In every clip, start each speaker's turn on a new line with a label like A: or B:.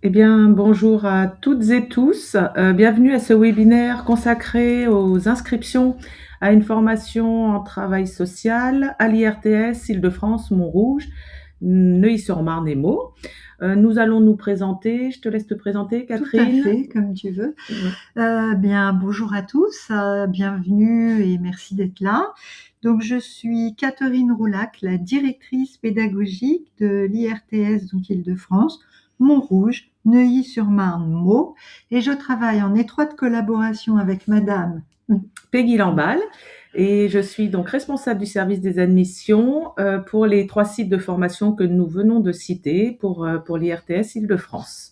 A: Eh bien, bonjour à toutes et tous. Bienvenue à ce webinaire consacré aux inscriptions à une formation en travail social à l'IRTS Île-de-France Montrouge, Neuilly-sur-Marne et Meaux. Nous allons nous présenter. Je te laisse te présenter,
B: Tout à
A: Catherine.
B: fait, comme tu veux.
A: Ouais.
B: Bien, bonjour à tous, bienvenue et merci d'être là. Donc, je suis Catherine Roulac, la directrice pédagogique de l'IRTS, donc Île-de-France, Montrouge, Neuilly-sur-Marne, Meaux, et je travaille en étroite collaboration avec Madame
A: Peggy Lamballe, et je suis donc responsable du service des admissions pour les 3 sites de formation que nous venons de citer pour l'IRTS Île-de-France.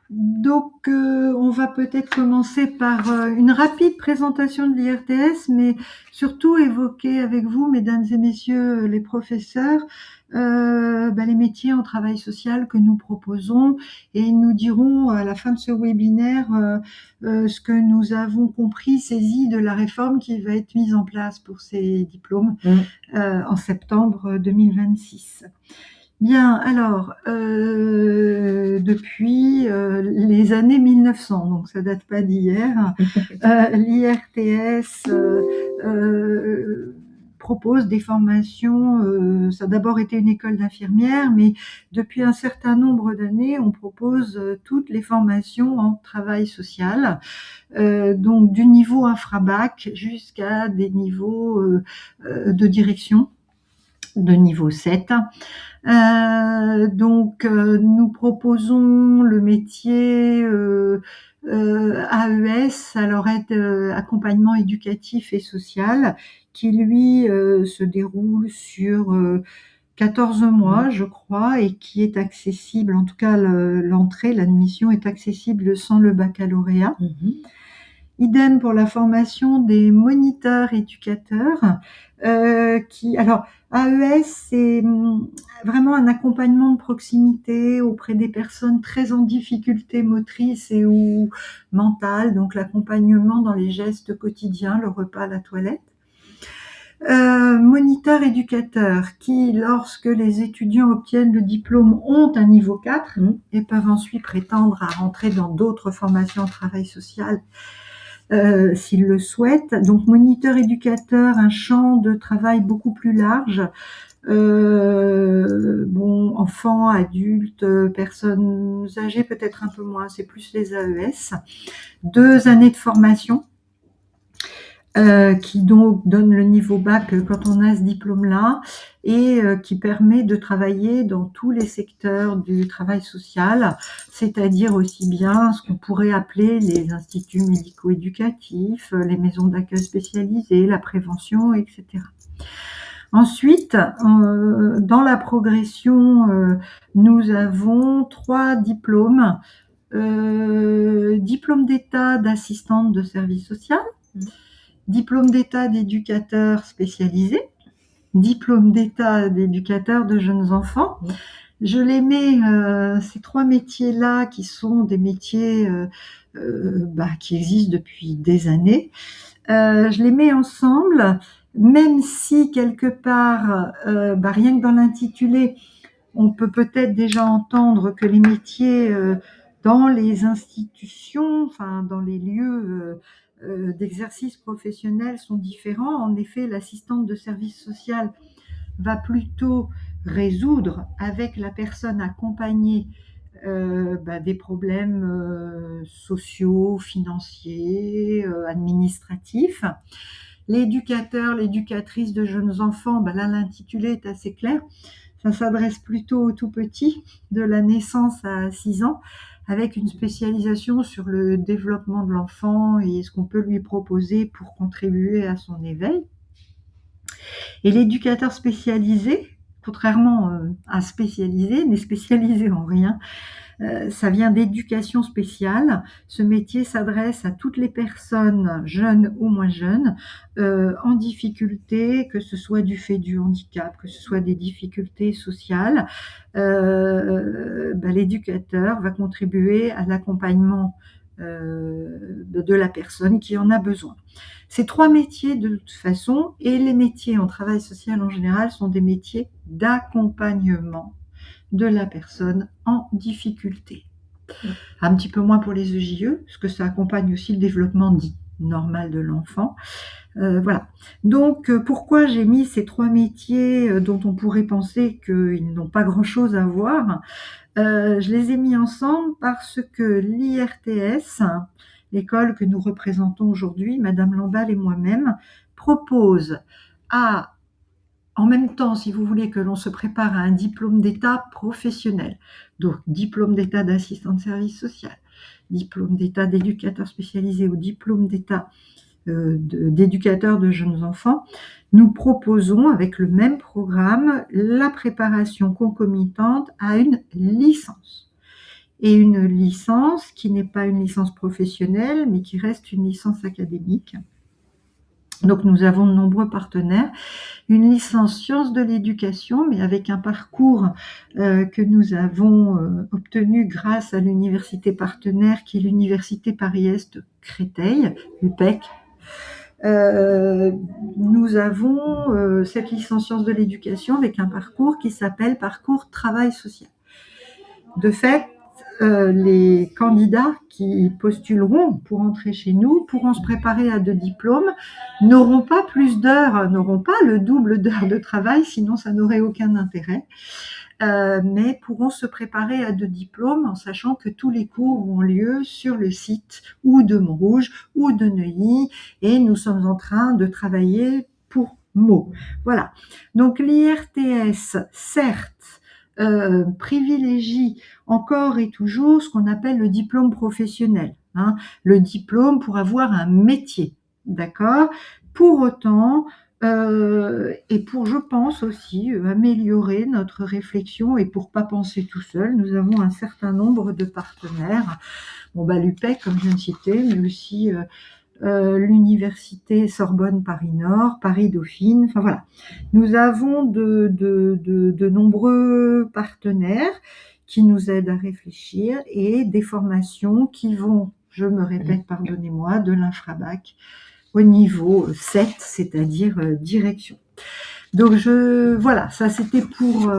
B: Donc, on va peut-être commencer par une rapide présentation de l'IRTS, mais surtout évoquer avec vous, mesdames et messieurs les professeurs, les métiers en travail social que nous proposons, et nous dirons à la fin de ce webinaire ce que nous avons compris, saisi de la réforme qui va être mise en place pour ces diplômes en septembre 2026. Bien, alors, depuis les années 1900, donc ça date pas d'hier, l'IRTS propose des formations. Ça a d'abord été une école d'infirmières, mais depuis un certain nombre d'années, on propose toutes les formations en travail social, donc du niveau infra-bac jusqu'à des niveaux de direction de niveau 7. Nous proposons le métier AES, alors aide accompagnement éducatif et social, qui lui se déroule sur 14 mois, je crois, et qui est accessible, en tout cas l'admission est accessible sans le baccalauréat. Idem pour la formation des moniteurs éducateurs, alors AES, c'est vraiment un accompagnement de proximité auprès des personnes très en difficulté motrice et ou mentale, donc l'accompagnement dans les gestes quotidiens, le repas, la toilette. Moniteurs éducateurs qui, lorsque les étudiants obtiennent le diplôme, ont un niveau 4 et peuvent ensuite prétendre à rentrer dans d'autres formations en travail social s'ils le souhaitent. Donc, moniteur éducateur, un champ de travail beaucoup plus large. Enfants, adultes, personnes âgées, peut-être un peu moins, c'est plus les AES. 2 années de formation qui donc donne le niveau bac quand on a ce diplôme-là, et qui permet de travailler dans tous les secteurs du travail social, c'est-à-dire aussi bien ce qu'on pourrait appeler les instituts médico-éducatifs, les maisons d'accueil spécialisées, la prévention, etc. Ensuite, dans la progression, nous avons 3 diplômes. Diplôme d'état d'assistante de service social, diplôme d'état d'éducateur spécialisé, diplôme d'état d'éducateur de jeunes enfants. Je les mets, ces 3 métiers-là, qui sont des métiers qui existent depuis des années, je les mets ensemble, même si quelque part, rien que dans l'intitulé, on peut peut-être déjà entendre que les métiers dans les institutions, enfin dans les lieux d'exercice professionnel sont différents. En effet, l'assistante de service social va plutôt résoudre avec la personne accompagnée des problèmes sociaux, financiers, administratifs. L'éducateur, l'éducatrice de jeunes enfants, là l'intitulé est assez clair. Ça s'adresse plutôt aux tout petits, de la naissance à 6 ans, avec une spécialisation sur le développement de l'enfant et ce qu'on peut lui proposer pour contribuer à son éveil. Et l'éducateur spécialisé, contrairement à spécialisé, n'est spécialisé en rien. Ça vient d'éducation spéciale. Ce métier s'adresse à toutes les personnes, jeunes ou moins jeunes, en difficulté, que ce soit du fait du handicap, que ce soit des difficultés sociales. L'éducateur va contribuer à l'accompagnement de la personne qui en a besoin. Ces 3 métiers, de toute façon, et les métiers en travail social en général, sont des métiers d'accompagnement de la personne en difficulté. Un petit peu moins pour les EJE, parce que ça accompagne aussi le développement dit normal de l'enfant. Voilà. Donc, pourquoi j'ai mis ces 3 métiers dont on pourrait penser qu'ils n'ont pas grand-chose à voir? Je les ai mis ensemble parce que l'IRTS, l'école que nous représentons aujourd'hui, Madame Lamballe et moi-même, propose en même temps, si vous voulez, que l'on se prépare à un diplôme d'État professionnel, donc diplôme d'État d'assistant de service social, diplôme d'État d'éducateur spécialisé ou diplôme d'État d'éducateur de jeunes enfants, nous proposons avec le même programme la préparation concomitante à une licence. Et une licence qui n'est pas une licence professionnelle, mais qui reste une licence académique. Donc nous avons de nombreux partenaires. Une licence sciences de l'éducation, mais avec un parcours que nous avons obtenu grâce à l'université partenaire, qui est l'université Paris-Est Créteil, l'UPEC. Nous avons cette licence sciences de l'éducation avec un parcours qui s'appelle parcours travail social. De fait, les candidats qui postuleront pour entrer chez nous pourront se préparer à 2 diplômes, n'auront pas plus d'heures, n'auront pas le double d'heures de travail, sinon ça n'aurait aucun intérêt, mais pourront se préparer à 2 diplômes en sachant que tous les cours ont lieu sur le site ou de Montrouge ou de Neuilly, et nous sommes en train de travailler pour Meaux. Voilà. Donc l'IRTS, certes, privilégie encore et toujours ce qu'on appelle le diplôme professionnel, hein, le diplôme pour avoir un métier, d'accord? Pour autant, et pour, je pense aussi, améliorer notre réflexion et pour pas penser tout seul, nous avons un certain nombre de partenaires. Bon, l'UPEC, comme je viens de citer, mais aussi l'université Sorbonne Paris-Nord, Paris-Dauphine, enfin voilà. Nous avons de nombreux partenaires qui nous aident à réfléchir et des formations qui vont, je me répète, pardonnez-moi, de l'infrabac au niveau 7, c'est-à-dire direction. Donc voilà, ça c'était pour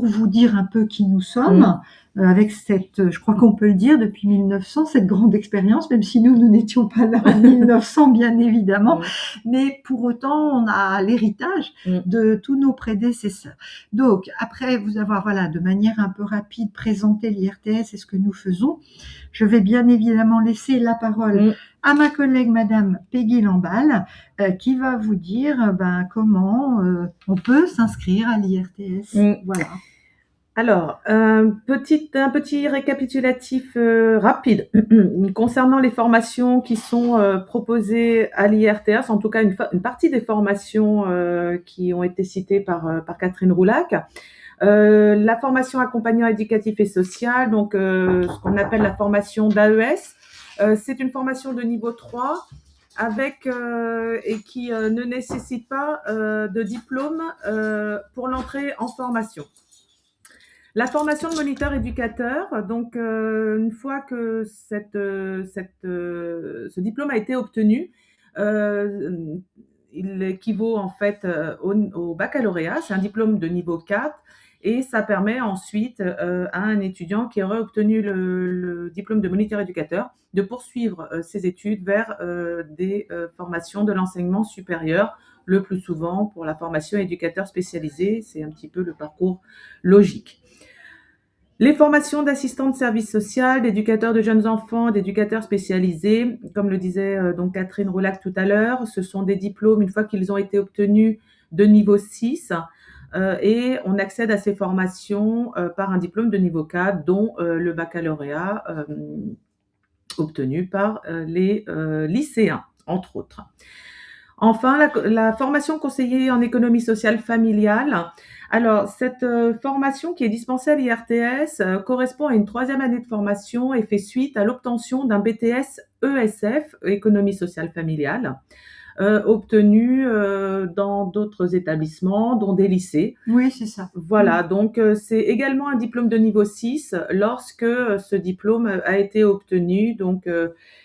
B: vous dire un peu qui nous sommes. Avec cette, je crois qu'on peut le dire, depuis 1900, cette grande expérience, même si nous n'étions pas là en 1900, bien évidemment, mais pour autant, on a l'héritage de tous nos prédécesseurs. Donc, après vous avoir, de manière un peu rapide, présenté l'IRTS et ce que nous faisons, je vais bien évidemment laisser la parole à ma collègue, Madame Peggy Lamballe, qui va vous dire comment on peut s'inscrire à l'IRTS. Voilà.
A: Alors, un petit récapitulatif rapide concernant les formations qui sont proposées à l'IRTS, en tout cas une partie des formations qui ont été citées par Catherine Roulac. La formation accompagnant éducatif et social, donc ce qu'on appelle la formation d'AES, c'est une formation de niveau 3 avec et qui ne nécessite pas de diplôme pour l'entrée en formation. La formation de moniteur éducateur, donc une fois que ce diplôme a été obtenu, il équivaut en fait au baccalauréat, c'est un diplôme de niveau 4 et ça permet ensuite à un étudiant qui aurait obtenu le diplôme de moniteur éducateur de poursuivre ses études vers des formations de l'enseignement supérieur, le plus souvent pour la formation éducateur spécialisé, c'est un petit peu le parcours logique. Les formations d'assistants de service social, d'éducateurs de jeunes enfants, d'éducateurs spécialisés, comme le disait donc Catherine Roulac tout à l'heure, ce sont des diplômes, une fois qu'ils ont été obtenus, de niveau 6, et on accède à ces formations par un diplôme de niveau 4, dont le baccalauréat obtenu par les lycéens, entre autres. Enfin, la formation conseiller en économie sociale familiale. Alors, cette formation qui est dispensée à l'IRTS correspond à une 3e année de formation et fait suite à l'obtention d'un BTS ESF, économie sociale familiale. obtenus dans d'autres établissements, dont des lycées.
B: Oui, c'est ça.
A: Voilà, donc c'est également un diplôme de niveau 6 lorsque ce diplôme a été obtenu. Donc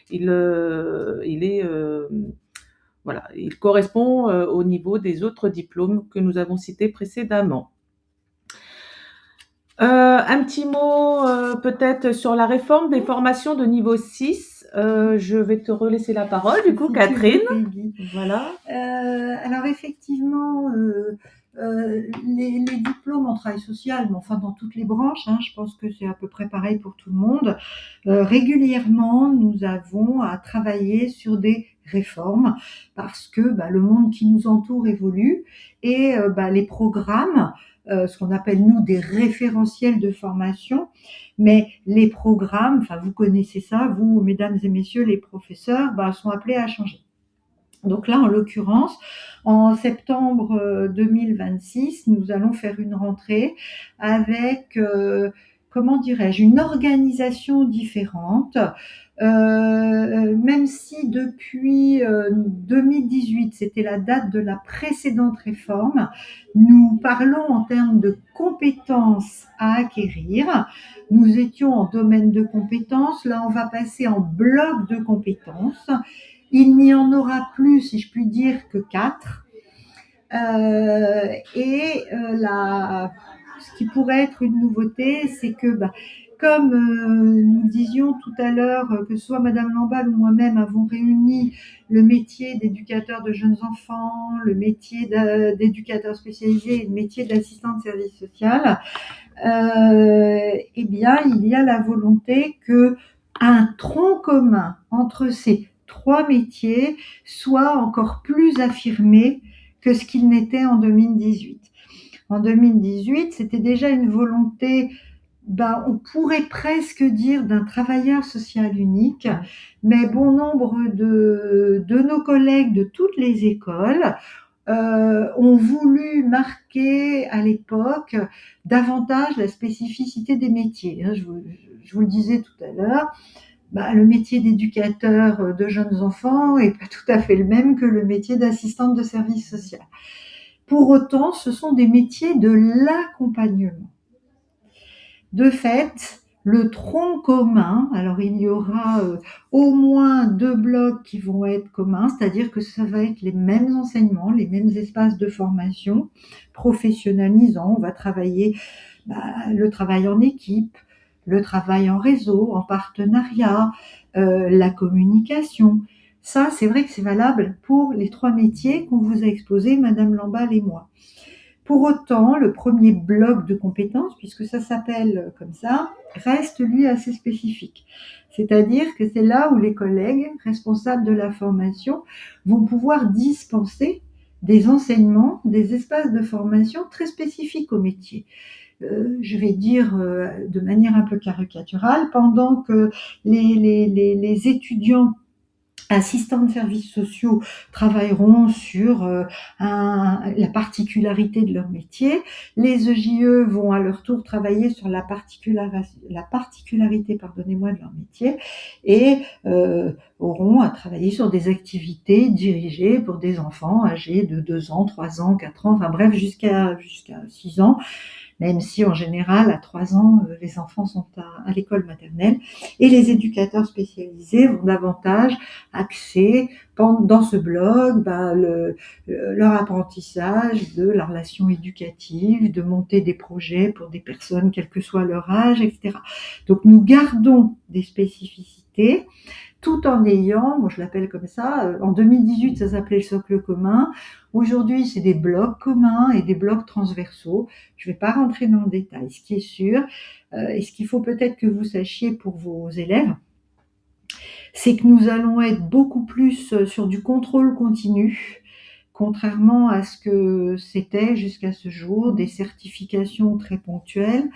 A: il est voilà, il correspond au niveau des autres diplômes que nous avons cités précédemment. Un petit mot peut-être sur la réforme des formations de niveau 6. Je vais te relaisser la parole, du coup,
B: Si tu
A: Catherine.
B: veux, Peggy.
A: Voilà.
B: Alors effectivement, les diplômes en travail social, mais enfin dans toutes les branches, je pense que c'est à peu près pareil pour tout le monde. Régulièrement, nous avons à travailler sur des réformes parce que le monde qui nous entoure évolue et les programmes, ce qu'on appelle nous des référentiels de formation, mais les programmes, enfin vous connaissez ça, vous mesdames et messieurs les professeurs, sont appelés à changer. Donc là, en l'occurrence, en septembre 2026, nous allons faire une rentrée avec, comment dirais-je, une organisation différente. Même si depuis 2018, c'était la date de la précédente réforme, nous parlons en termes de compétences à acquérir. Nous étions en domaine de compétences, là on va passer en bloc de compétences. Il n'y en aura plus, si je puis dire, que 4. Ce qui pourrait être une nouveauté, c'est que, comme nous le disions tout à l'heure, que soit Madame Lamballe ou moi-même avons réuni le métier d'éducateur de jeunes enfants, le métier d'éducateur spécialisé et le métier d'assistant de service social, eh bien, il y a la volonté qu'un tronc commun entre ces 3 métiers soit encore plus affirmé que ce qu'il n'était en 2018. En 2018, c'était déjà une volonté, on pourrait presque dire d'un travailleur social unique, mais bon nombre de nos collègues de toutes les écoles ont voulu marquer à l'époque davantage la spécificité des métiers. Je vous le disais tout à l'heure, le métier d'éducateur de jeunes enfants n'est pas tout à fait le même que le métier d'assistante de service social. Pour autant, ce sont des métiers de l'accompagnement. De fait, le tronc commun, alors il y aura au moins 2 blocs qui vont être communs, c'est-à-dire que ça va être les mêmes enseignements, les mêmes espaces de formation professionnalisants. On va travailler le travail en équipe, le travail en réseau, en partenariat, la communication. Ça, c'est vrai que c'est valable pour les 3 métiers qu'on vous a exposés, Madame Lamballe et moi. Pour autant, le premier bloc de compétences, puisque ça s'appelle comme ça, reste lui assez spécifique. C'est-à-dire que c'est là où les collègues responsables de la formation vont pouvoir dispenser des enseignements, des espaces de formation très spécifiques au métier. Je vais dire de manière un peu caricaturale, pendant que les étudiants assistants de services sociaux travailleront sur la particularité de leur métier. Les EJE vont à leur tour travailler sur la particularité de leur métier et auront à travailler sur des activités dirigées pour des enfants âgés de 2 ans, 3 ans, 4 ans, enfin bref, jusqu'à 6 ans. Même si en général, à 3 ans, les enfants sont à l'école maternelle. Et les spécialisés vont davantage axer dans ce blog leur apprentissage de la relation éducative, de monter des projets pour des personnes, quel que soit leur âge, etc. Donc nous gardons des spécificités, tout en ayant, moi je l'appelle comme ça, en 2018 ça s'appelait le socle commun, aujourd'hui c'est des blocs communs et des blocs transversaux. Je ne vais pas rentrer dans le détail. Ce qui est sûr, et ce qu'il faut peut-être que vous sachiez pour vos élèves, c'est que nous allons être beaucoup plus sur du contrôle continu, contrairement à ce que c'était jusqu'à ce jour, des certifications très ponctuelles,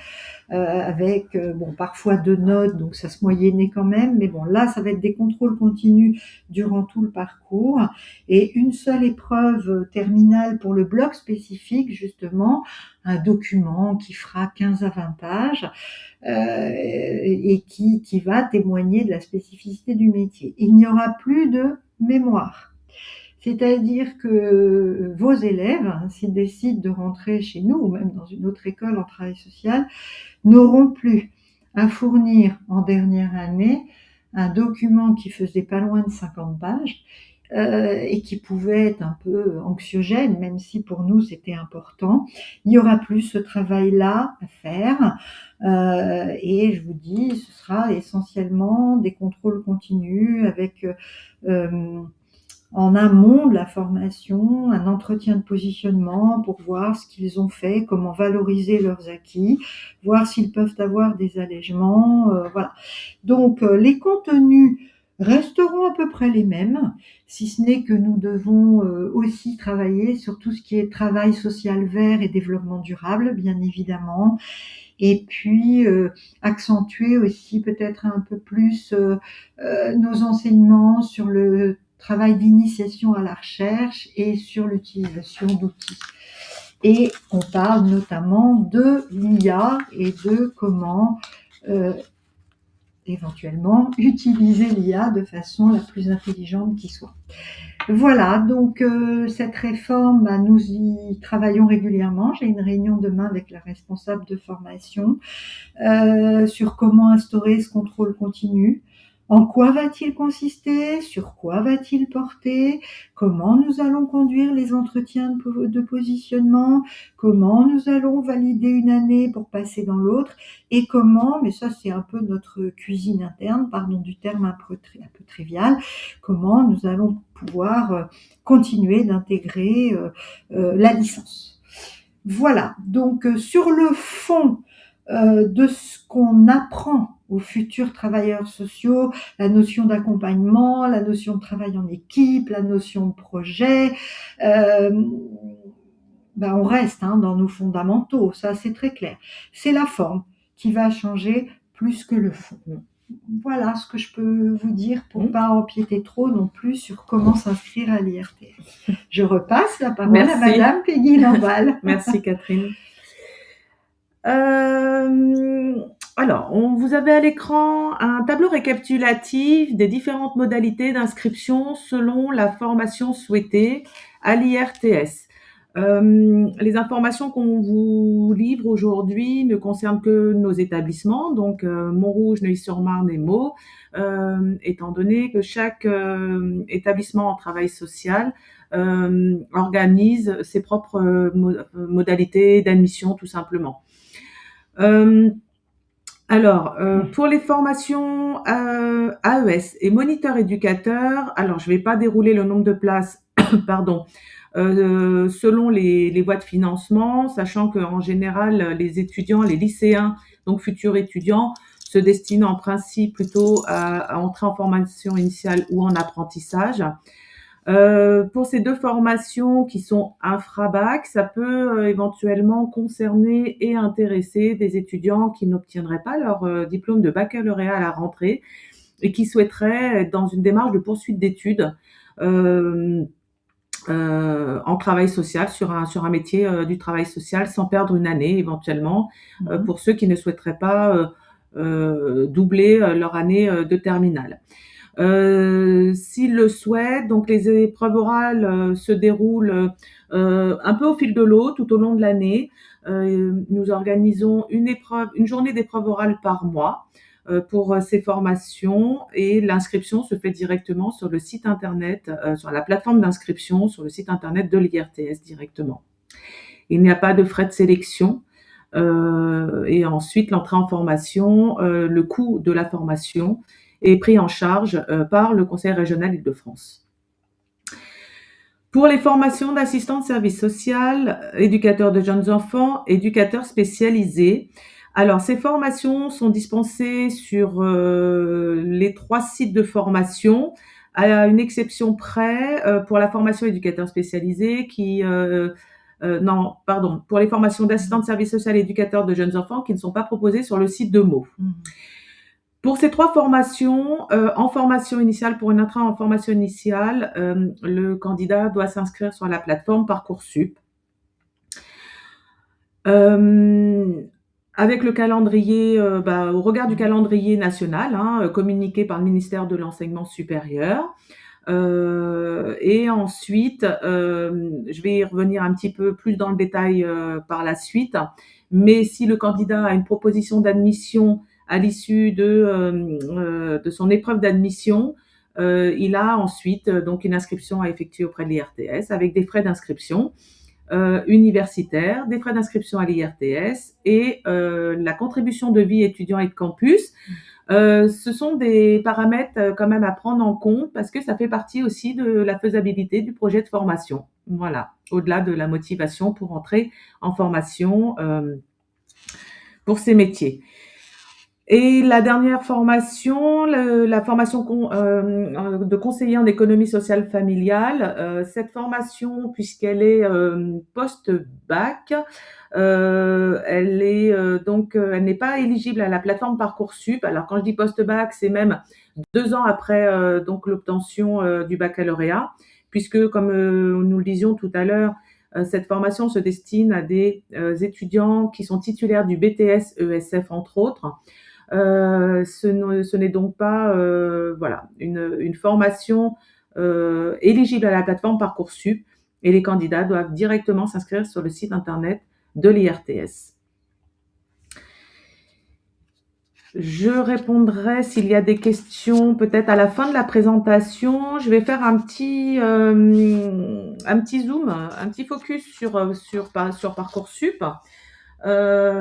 B: avec parfois 2 notes, donc ça se moyennait quand même, mais bon, là, ça va être des contrôles continus durant tout le parcours, et une seule épreuve terminale pour le bloc spécifique, justement, un document qui fera 15 à 20 pages, et qui va témoigner de la spécificité du métier. Il n'y aura plus de mémoire. C'est-à-dire que vos élèves, s'ils décident de rentrer chez nous ou même dans une autre école en travail social, n'auront plus à fournir en dernière année un document qui faisait pas loin de 50 pages et qui pouvait être un peu anxiogène, même si pour nous c'était important. Il n'y aura plus ce travail-là à faire. Et je vous dis, ce sera essentiellement des contrôles continus avec en amont de la formation, un entretien de positionnement pour voir ce qu'ils ont fait, comment valoriser leurs acquis, voir s'ils peuvent avoir des allègements, voilà. Donc les contenus resteront à peu près les mêmes, si ce n'est que nous devons aussi travailler sur tout ce qui est travail social vert et développement durable, bien évidemment, et puis accentuer aussi peut-être un peu plus nos enseignements sur le travail d'initiation à la recherche et sur l'utilisation d'outils. Et on parle notamment de l'IA et de comment éventuellement utiliser l'IA de façon la plus intelligente qui soit. Voilà, donc cette réforme, nous y travaillons régulièrement. J'ai une réunion demain avec la responsable de formation sur comment instaurer ce contrôle continu. En quoi va-t-il consister? Sur quoi va-t-il porter? Comment nous allons conduire les entretiens de positionnement? Comment nous allons valider une année pour passer dans l'autre? Et comment, mais ça c'est un peu notre cuisine interne, pardon du terme un peu trivial, comment nous allons pouvoir continuer d'intégrer la licence. Voilà, donc sur le fond de ce qu'on apprend aux futurs travailleurs sociaux, la notion d'accompagnement, la notion de travail en équipe, la notion de projet, on reste dans nos fondamentaux, ça c'est très clair. C'est la forme qui va changer plus que le fond. Voilà ce que je peux vous dire pour pas empiéter trop non plus sur comment s'inscrire à l'IRTS. Je repasse la parole à Madame Peggy Lamballe.
A: Merci Catherine. Alors, vous avez à l'écran un tableau récapitulatif des différentes modalités d'inscription selon la formation souhaitée à l'IRTS. Les informations qu'on vous livre aujourd'hui ne concernent que nos établissements, donc Montrouge, Neuilly-sur-Marne et Meaux, étant donné que chaque établissement en travail social organise ses propres modalités d'admission, tout simplement. Pour les formations AES et moniteur éducateur, alors je ne vais pas dérouler le nombre de places, pardon, selon les voies de financement, sachant qu'en général, les étudiants, les lycéens, donc futurs étudiants, se destinent en principe plutôt à entrer en formation initiale ou en apprentissage. Pour ces deux formations qui sont infra-bac, ça peut éventuellement concerner et intéresser des étudiants qui n'obtiendraient pas leur diplôme de baccalauréat à la rentrée et qui souhaiteraient être dans une démarche de poursuite d'études en travail social, sur un métier du travail social, sans perdre une année éventuellement, pour ceux qui ne souhaiteraient pas doubler leur année de terminale. S'ils le souhaitent, donc les épreuves orales se déroulent un peu au fil de l'eau tout au long de l'année. Nous organisons une journée d'épreuve orale par mois pour ces formations, et l'inscription se fait directement sur le site internet, sur la plateforme d'inscription, sur le site internet de l'IRTS directement. Il n'y a pas de frais de sélection. Et ensuite, l'entrée en formation, le coût de la formation est pris en charge par le Conseil régional Île-de-France. Pour les formations d'assistants de service social, éducateurs de jeunes enfants, éducateurs spécialisés, alors ces formations sont dispensées sur les 3 sites de formation, à une exception près pour la formation éducateur spécialisé pour les formations d'assistants de service social et éducateurs de jeunes enfants qui ne sont pas proposées sur le site de Meaux. Pour ces 3 formations, en formation initiale, pour une entrée en formation initiale, le candidat doit s'inscrire sur la plateforme Parcoursup. Avec le calendrier, au regard du calendrier national, communiqué par le ministère de l'Enseignement supérieur. Et ensuite, je vais y revenir un petit peu plus dans le détail par la suite. Mais si le candidat a une proposition d'admission à l'issue de son épreuve d'admission, il a ensuite donc une inscription à effectuer auprès de l'IRTS avec des frais d'inscription universitaires, des frais d'inscription à l'IRTS et la contribution de vie étudiant et de campus. Ce sont des paramètres quand même à prendre en compte parce que ça fait partie aussi de la faisabilité du projet de formation. Voilà, au-delà de la motivation pour entrer en formation pour ces métiers. Et la dernière formation, la formation de conseiller en économie sociale familiale, cette formation, puisqu'elle est post-bac, elle n'est pas éligible à la plateforme Parcoursup. Alors quand je dis post-bac, c'est même 2 ans après donc l'obtention du baccalauréat, puisque comme nous le disions tout à l'heure, cette formation se destine à des étudiants qui sont titulaires du BTS ESF entre autres. Ce n'est donc pas voilà, une formation éligible à la plateforme Parcoursup et les candidats doivent directement s'inscrire sur le site internet de l'IRTS. Je répondrai s'il y a des questions peut-être à la fin de la présentation. Je vais faire un petit zoom, un petit focus sur Parcoursup. En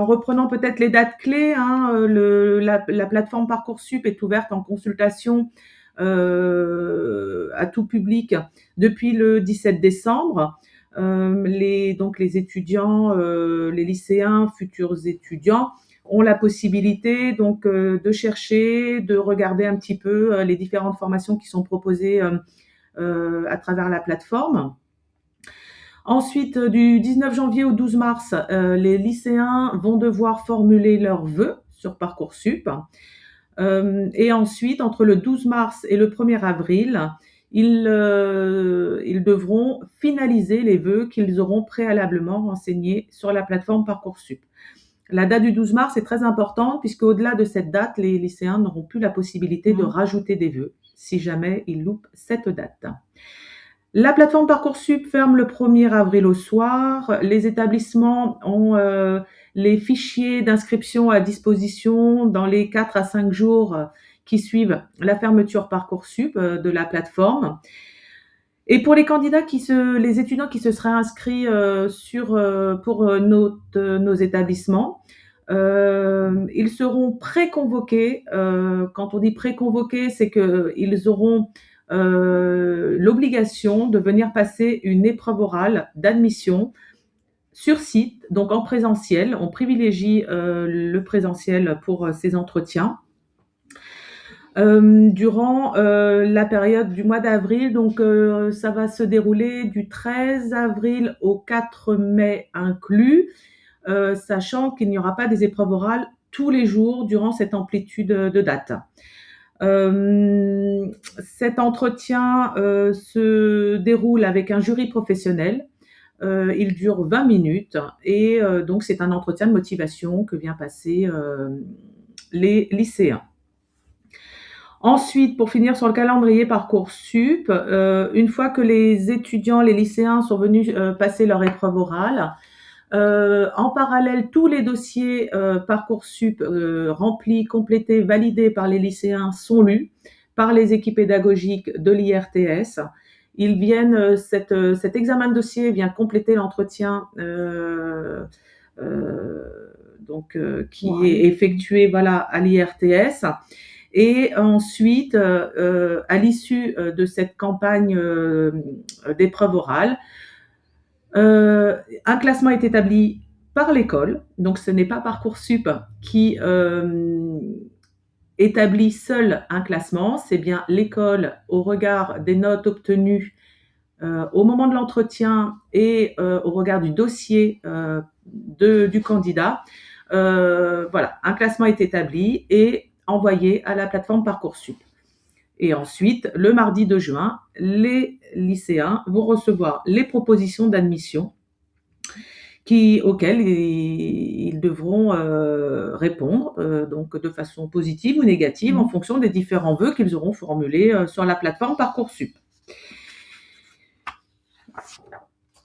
A: reprenant peut-être les dates clés, la plateforme Parcoursup est ouverte en consultation à tout public depuis le 17 décembre. Les étudiants, les lycéens, futurs étudiants ont la possibilité donc de chercher, de regarder un petit peu les différentes formations qui sont proposées à travers la plateforme. Ensuite, du 19 janvier au 12 mars, les lycéens vont devoir formuler leurs vœux sur Parcoursup. Et ensuite, entre le 12 mars et le 1er avril, ils devront finaliser les vœux qu'ils auront préalablement renseignés sur la plateforme Parcoursup. La date du 12 mars est très importante puisque au-delà de cette date, les lycéens n'auront plus la possibilité de rajouter des vœux si jamais ils loupent cette date. La plateforme Parcoursup ferme le 1er avril au soir. Les établissements ont les fichiers d'inscription à disposition dans les 4 à 5 jours qui suivent la fermeture Parcoursup de la plateforme. Et pour les candidats les étudiants qui se seraient inscrits pour nos établissements, ils seront préconvoqués. Quand on dit préconvoqués, c'est qu'ils auront l'obligation de venir passer une épreuve orale d'admission sur site, donc en présentiel. On privilégie le présentiel pour ces entretiens. Durant la période du mois d'avril, donc ça va se dérouler du 13 avril au 4 mai inclus, sachant qu'il n'y aura pas des épreuves orales tous les jours durant cette amplitude de date. Cet entretien se déroule avec un jury professionnel. Il dure 20 minutes et donc c'est un entretien de motivation que vient passer les lycéens. Ensuite, pour finir sur le calendrier Parcoursup, une fois que les étudiants, les lycéens sont venus passer leur épreuve orale, en parallèle, tous les dossiers Parcoursup remplis, complétés, validés par les lycéens sont lus par les équipes pédagogiques de l'IRTS. Cet examen de dossier vient compléter l'entretien qui est effectué à l'IRTS. Et ensuite, à l'issue de cette campagne d'épreuve orale, un classement est établi par l'école. Donc, ce n'est pas Parcoursup qui établit seul un classement. C'est bien l'école au regard des notes obtenues au moment de l'entretien et au regard du dossier du candidat. Un classement est établi et envoyé à la plateforme Parcoursup. Et ensuite, le mardi 2 juin, les lycéens vont recevoir les propositions d'admission auxquelles ils devront répondre, donc de façon positive ou négative en fonction des différents vœux qu'ils auront formulés sur la plateforme Parcoursup.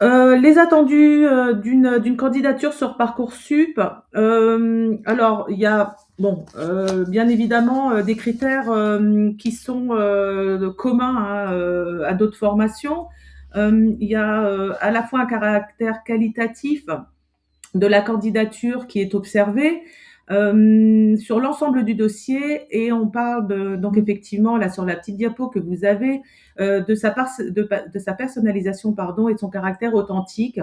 A: Les attendus d'une candidature sur Parcoursup. Alors, il y a bien évidemment des critères qui sont communs à d'autres formations. Il y a à la fois un caractère qualitatif de la candidature qui est observé sur l'ensemble du dossier, et on parle donc effectivement là sur la petite diapo que vous avez de sa personnalisation et de son caractère authentique.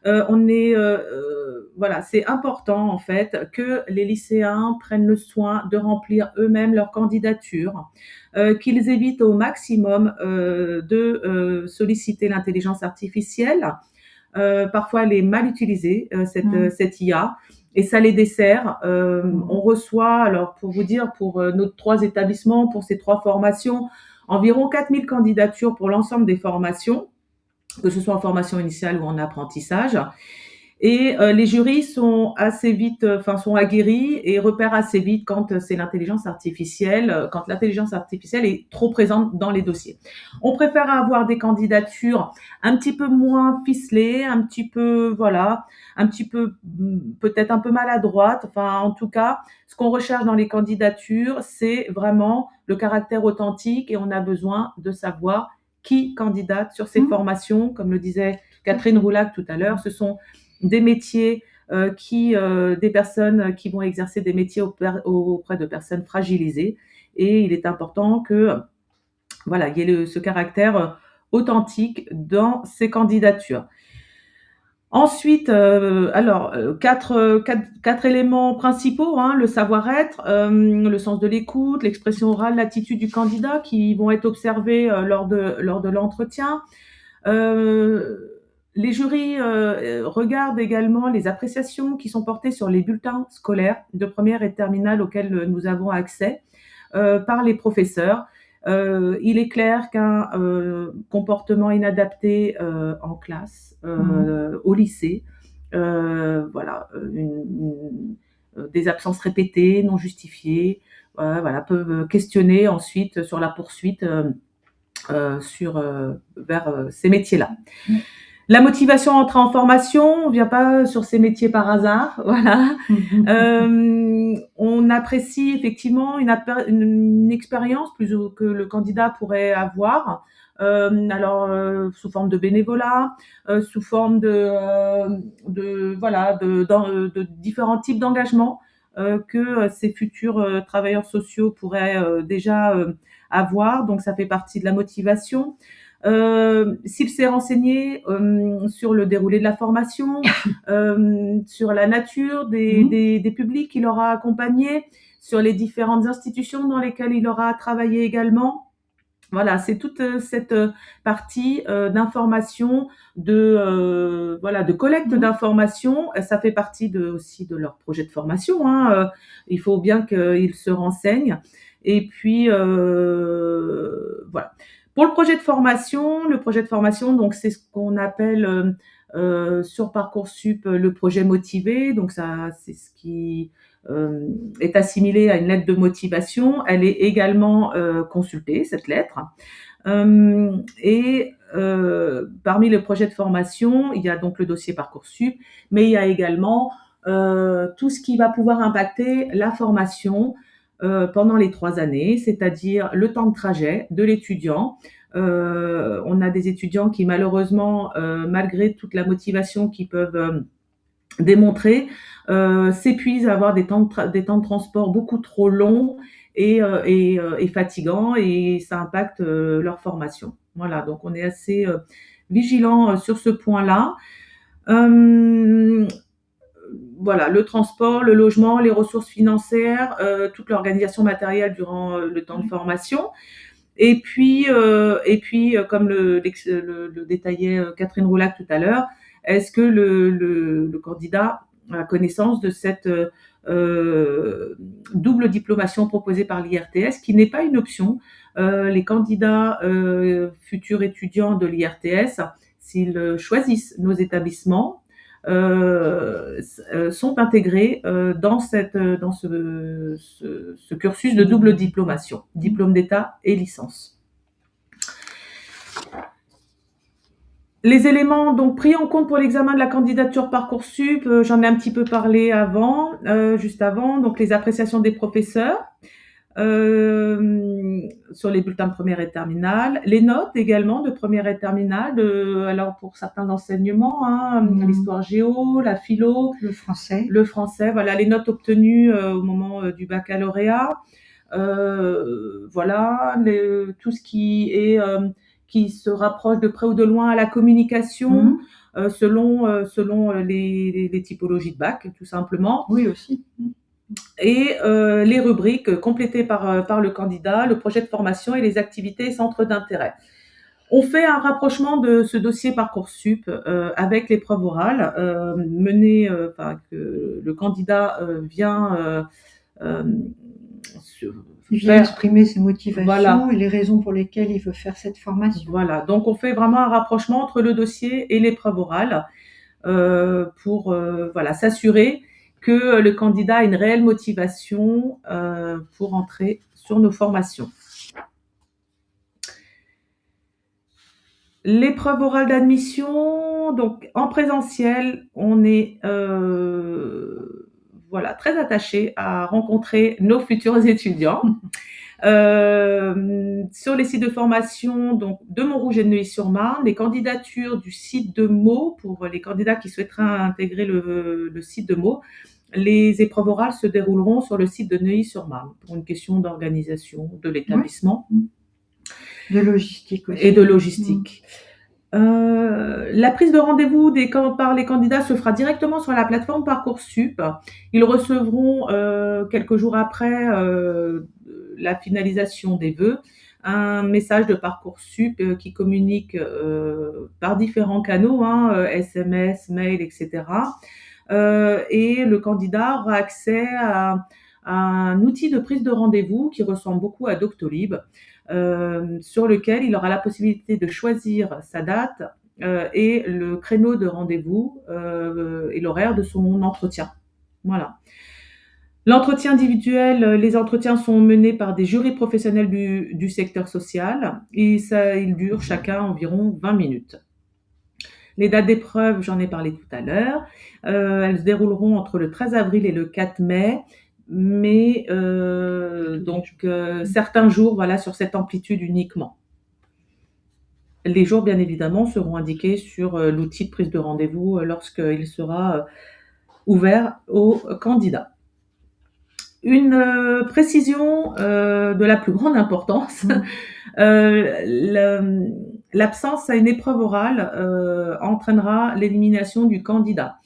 A: Voilà, c'est important en fait que les lycéens prennent le soin de remplir eux-mêmes leur candidature, qu'ils évitent au maximum de solliciter l'intelligence artificielle. Parfois, elle est mal utilisée, cette IA, et ça les dessert. On reçoit, alors pour vous dire, pour nos 3 établissements, pour ces 3 formations, environ 4000 candidatures pour l'ensemble des formations, que ce soit en formation initiale ou en apprentissage. Et les jurys sont assez vite, sont aguerris et repèrent assez vite quand c'est l'intelligence artificielle, quand l'intelligence artificielle est trop présente dans les dossiers. On préfère avoir des candidatures un petit peu moins ficelées, un petit peu, peut-être un peu maladroites. Enfin, en tout cas, ce qu'on recherche dans les candidatures, c'est vraiment le caractère authentique, et on a besoin de savoir qui candidate sur ces formations. Comme le disait Catherine Roulac tout à l'heure, ce sont des métiers des personnes qui vont exercer des métiers auprès de personnes fragilisées, et il est important que il y ait ce caractère authentique dans ces candidatures. Ensuite, quatre éléments principaux, le savoir-être, le sens de l'écoute, l'expression orale, l'attitude du candidat, qui vont être observés lors de l'entretien. Les jurys regardent également les appréciations qui sont portées sur les bulletins scolaires de première et de terminale auxquels nous avons accès par les professeurs. Il est clair qu'un comportement inadapté en classe, au lycée, des absences répétées, non justifiées, peuvent questionner ensuite sur la poursuite vers ces métiers-là. La motivation à entrer en formation, on ne vient pas sur ces métiers par hasard, voilà. On apprécie effectivement une expérience plus que le candidat pourrait avoir, sous forme de bénévolat, sous forme de différents types d'engagements que ces futurs travailleurs sociaux pourraient déjà avoir. Donc ça fait partie de la motivation. S'il s'est renseigné sur le déroulé de la formation, sur la nature des publics qu'il aura accompagnés, sur les différentes institutions dans lesquelles il aura travaillé également. Voilà, c'est toute cette partie d'information, de collecte d'informations. Ça fait partie aussi de leur projet de formation. Il faut bien qu'ils se renseignent. Et puis, voilà. Pour le projet de formation, donc c'est ce qu'on appelle sur Parcoursup le projet motivé. Donc ça, c'est ce qui est assimilé à une lettre de motivation. Elle est également consultée, cette lettre. Parmi les projets de formation, il y a donc le dossier Parcoursup, mais il y a également tout ce qui va pouvoir impacter la formation pendant les 3 années, c'est-à-dire le temps de trajet de l'étudiant. On a des étudiants qui malheureusement, malgré toute la motivation qu'ils peuvent démontrer, s'épuisent à avoir des temps de transport beaucoup trop longs et fatigants, et ça impacte leur formation. Voilà, donc on est assez vigilant sur ce point-là. Voilà, le transport, le logement, les ressources financières, toute l'organisation matérielle durant le temps de formation. Et puis, comme le détaillait Catherine Roulac tout à l'heure, est-ce que le candidat a connaissance de cette double diplomation proposée par l'IRTS, qui n'est pas une option. Les candidats futurs étudiants de l'IRTS, s'ils choisissent nos établissements, sont intégrés dans ce cursus de double diplomation, diplôme d'État et licence. Les éléments donc pris en compte pour l'examen de la candidature Parcoursup, j'en ai un petit peu parlé avant, juste avant, donc les appréciations des professeurs sur les bulletins de première et terminale, les notes également de première et terminale, alors pour certains enseignements, l'histoire géo, la philo, le français, voilà les notes obtenues au moment du baccalauréat, voilà tout ce qui est qui se rapproche de près ou de loin à la communication, selon les typologies de bac, tout simplement.
B: Oui, aussi.
A: Et les rubriques complétées par le candidat, le projet de formation et les activités et centres d'intérêt. On fait un rapprochement de ce dossier Parcoursup avec l'épreuve orale menée, que le candidat vient
B: il vient exprimer ses motivations,
A: voilà,
B: et les raisons pour lesquelles il veut faire cette formation.
A: Voilà, donc on fait vraiment un rapprochement entre le dossier et l'épreuve orale pour voilà, s'assurer que le candidat a une réelle motivation pour entrer sur nos formations. L'épreuve orale d'admission, donc en présentiel, on est voilà, très attaché à rencontrer nos futurs étudiants. Sur les sites de formation donc, de Montrouge et de Neuilly-sur-Marne, les candidatures du site de Meaux, pour les candidats qui souhaiteraient intégrer le site de Meaux, les épreuves orales se dérouleront sur le site de Neuilly-sur-Marne pour une question d'organisation de l'établissement.
B: Ouais. De logistique aussi.
A: Et de logistique. La prise de rendez-vous par les candidats se fera directement sur la plateforme Parcoursup. Ils recevront quelques jours après la finalisation des vœux un message de Parcoursup qui communique par différents canaux, SMS, mail, etc. Et le candidat aura accès à un outil de prise de rendez-vous qui ressemble beaucoup à Doctolib, sur lequel il aura la possibilité de choisir sa date et le créneau de rendez-vous et l'horaire de son entretien. Voilà. L'entretien individuel, les entretiens sont menés par des jurys professionnels du secteur social et ils durent chacun environ 20 minutes. Les dates d'épreuve, j'en ai parlé tout à l'heure. Elles se dérouleront entre le 13 avril et le 4 mai. Mais certains jours, voilà, sur cette amplitude uniquement. Les jours, bien évidemment, seront indiqués sur l'outil de prise de rendez-vous lorsqu'il sera ouvert aux candidats. Une précision de la plus grande importance, l'absence à une épreuve orale entraînera l'élimination du candidat.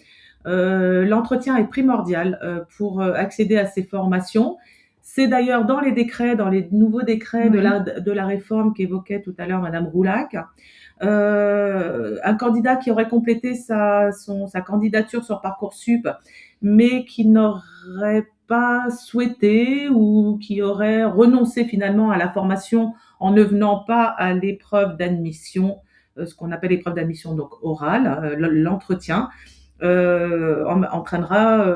A: L'entretien est primordial pour accéder à ces formations. C'est d'ailleurs dans les décrets, dans les nouveaux décrets de la réforme qu'évoquait tout à l'heure Madame Roulac, un candidat qui aurait complété sa candidature sur Parcoursup, mais qui n'aurait pas souhaité ou qui aurait renoncé finalement à la formation en ne venant pas à l'épreuve d'admission, ce qu'on appelle l'épreuve d'admission donc orale, l'entretien, entraînera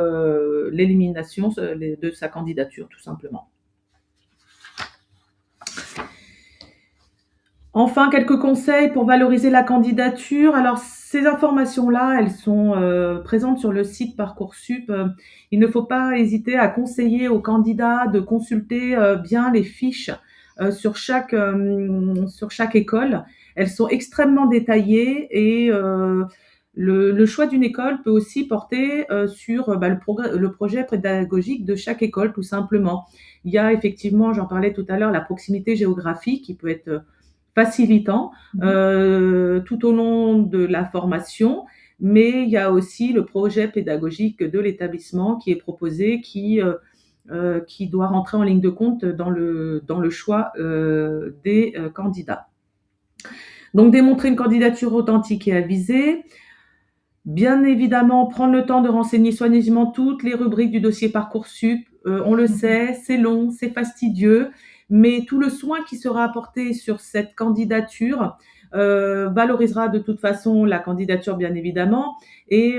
A: l'élimination de sa candidature, tout simplement. Enfin, quelques conseils pour valoriser la candidature. Alors, ces informations-là, elles sont présentes sur le site Parcoursup. Il ne faut pas hésiter à conseiller aux candidats de consulter bien les fiches sur chaque école. Elles sont extrêmement détaillées et le choix d'une école peut aussi porter sur le projet pédagogique de chaque école, tout simplement. Il y a effectivement, j'en parlais tout à l'heure, la proximité géographique qui peut être facilitant tout au long de la formation, mais il y a aussi le projet pédagogique de l'établissement qui est proposé, qui doit rentrer en ligne de compte dans le choix des candidats. Donc, démontrer une candidature authentique et avisée. Bien évidemment, prendre le temps de renseigner soigneusement toutes les rubriques du dossier Parcoursup. On le sait, c'est long, c'est fastidieux, mais tout le soin qui sera apporté sur cette candidature valorisera de toute façon la candidature, bien évidemment, et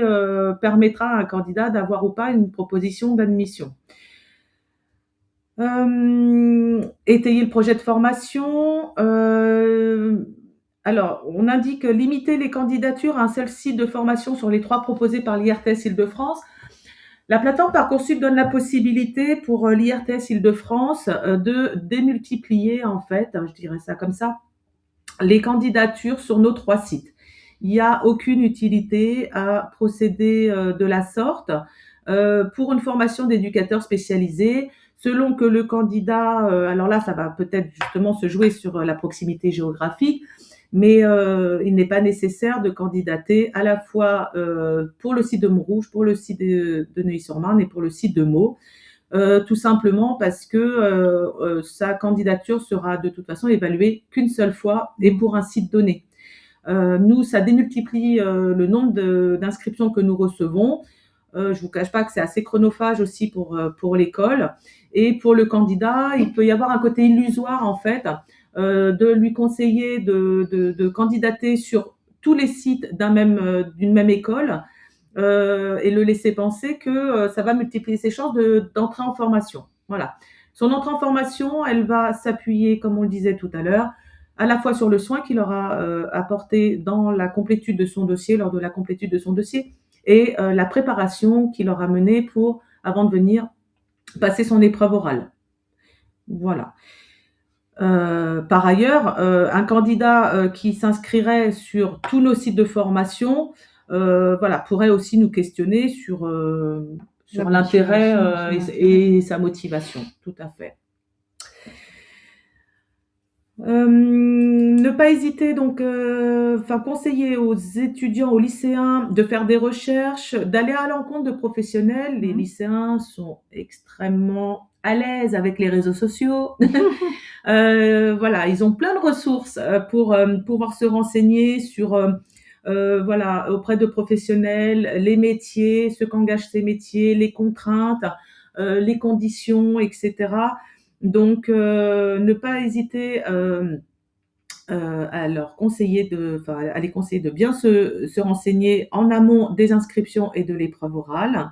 A: permettra à un candidat d'avoir ou pas une proposition d'admission. Étayer le projet de formation. Alors, on indique limiter les candidatures à un seul site de formation sur les 3 proposés par l'IRTS Île-de-France. La plateforme Parcoursup donne la possibilité pour l'IRTS Île-de-France de démultiplier, en fait, je dirais ça comme ça, les candidatures sur nos 3 sites. Il n'y a aucune utilité à procéder de la sorte. Pour une formation d'éducateur spécialisé, selon que le candidat, alors là, ça va peut-être justement se jouer sur la proximité géographique, mais il n'est pas nécessaire de candidater à la fois pour le site de Montrouge, pour le site de Neuilly-sur-Marne et pour le site de Meaux. Tout simplement parce que sa candidature sera de toute façon évaluée qu'une seule fois et pour un site donné. Nous, ça démultiplie le nombre d'inscriptions que nous recevons. Je vous cache pas que c'est assez chronophage aussi pour l'école. Et pour le candidat, il peut y avoir un côté illusoire, en fait, de lui conseiller de candidater sur tous les sites d'une même école, et le laisser penser que ça va multiplier ses chances d'entrer en formation. Voilà. Son entrée en formation, elle va s'appuyer, comme on le disait tout à l'heure, à la fois sur le soin qu'il aura apporté dans la complétude de son dossier, lors de la complétude de son dossier, et la préparation qu'il aura menée avant de venir passer son épreuve orale. Voilà. Par ailleurs, un candidat qui s'inscrirait sur tous nos sites de formation, voilà, pourrait aussi nous questionner sur l'intérêt et sa motivation. Tout à fait. Ne pas hésiter donc, conseiller aux étudiants, aux lycéens de faire des recherches, d'aller à l'encontre de professionnels. Les lycéens sont extrêmement à l'aise avec les réseaux sociaux. Voilà, ils ont plein de ressources pour pouvoir se renseigner sur, voilà, auprès de professionnels, les métiers, ce qu'engagent ces métiers, les contraintes, les conditions, etc. Donc, ne pas hésiter à les conseiller de bien se renseigner en amont des inscriptions et de l'épreuve orale.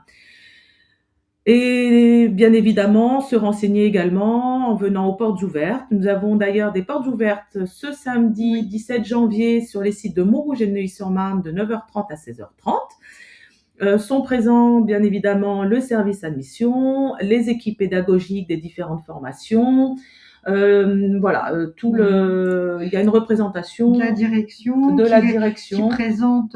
A: Et bien évidemment, se renseigner également en venant aux portes ouvertes. Nous avons d'ailleurs des portes ouvertes ce samedi 17 janvier sur les sites de Montrouge et de Neuilly-sur-Marne de 9h30 à 16h30. Sont présents bien évidemment le service admission, les équipes pédagogiques des différentes formations. Voilà, il y a une représentation
B: de la direction qui présente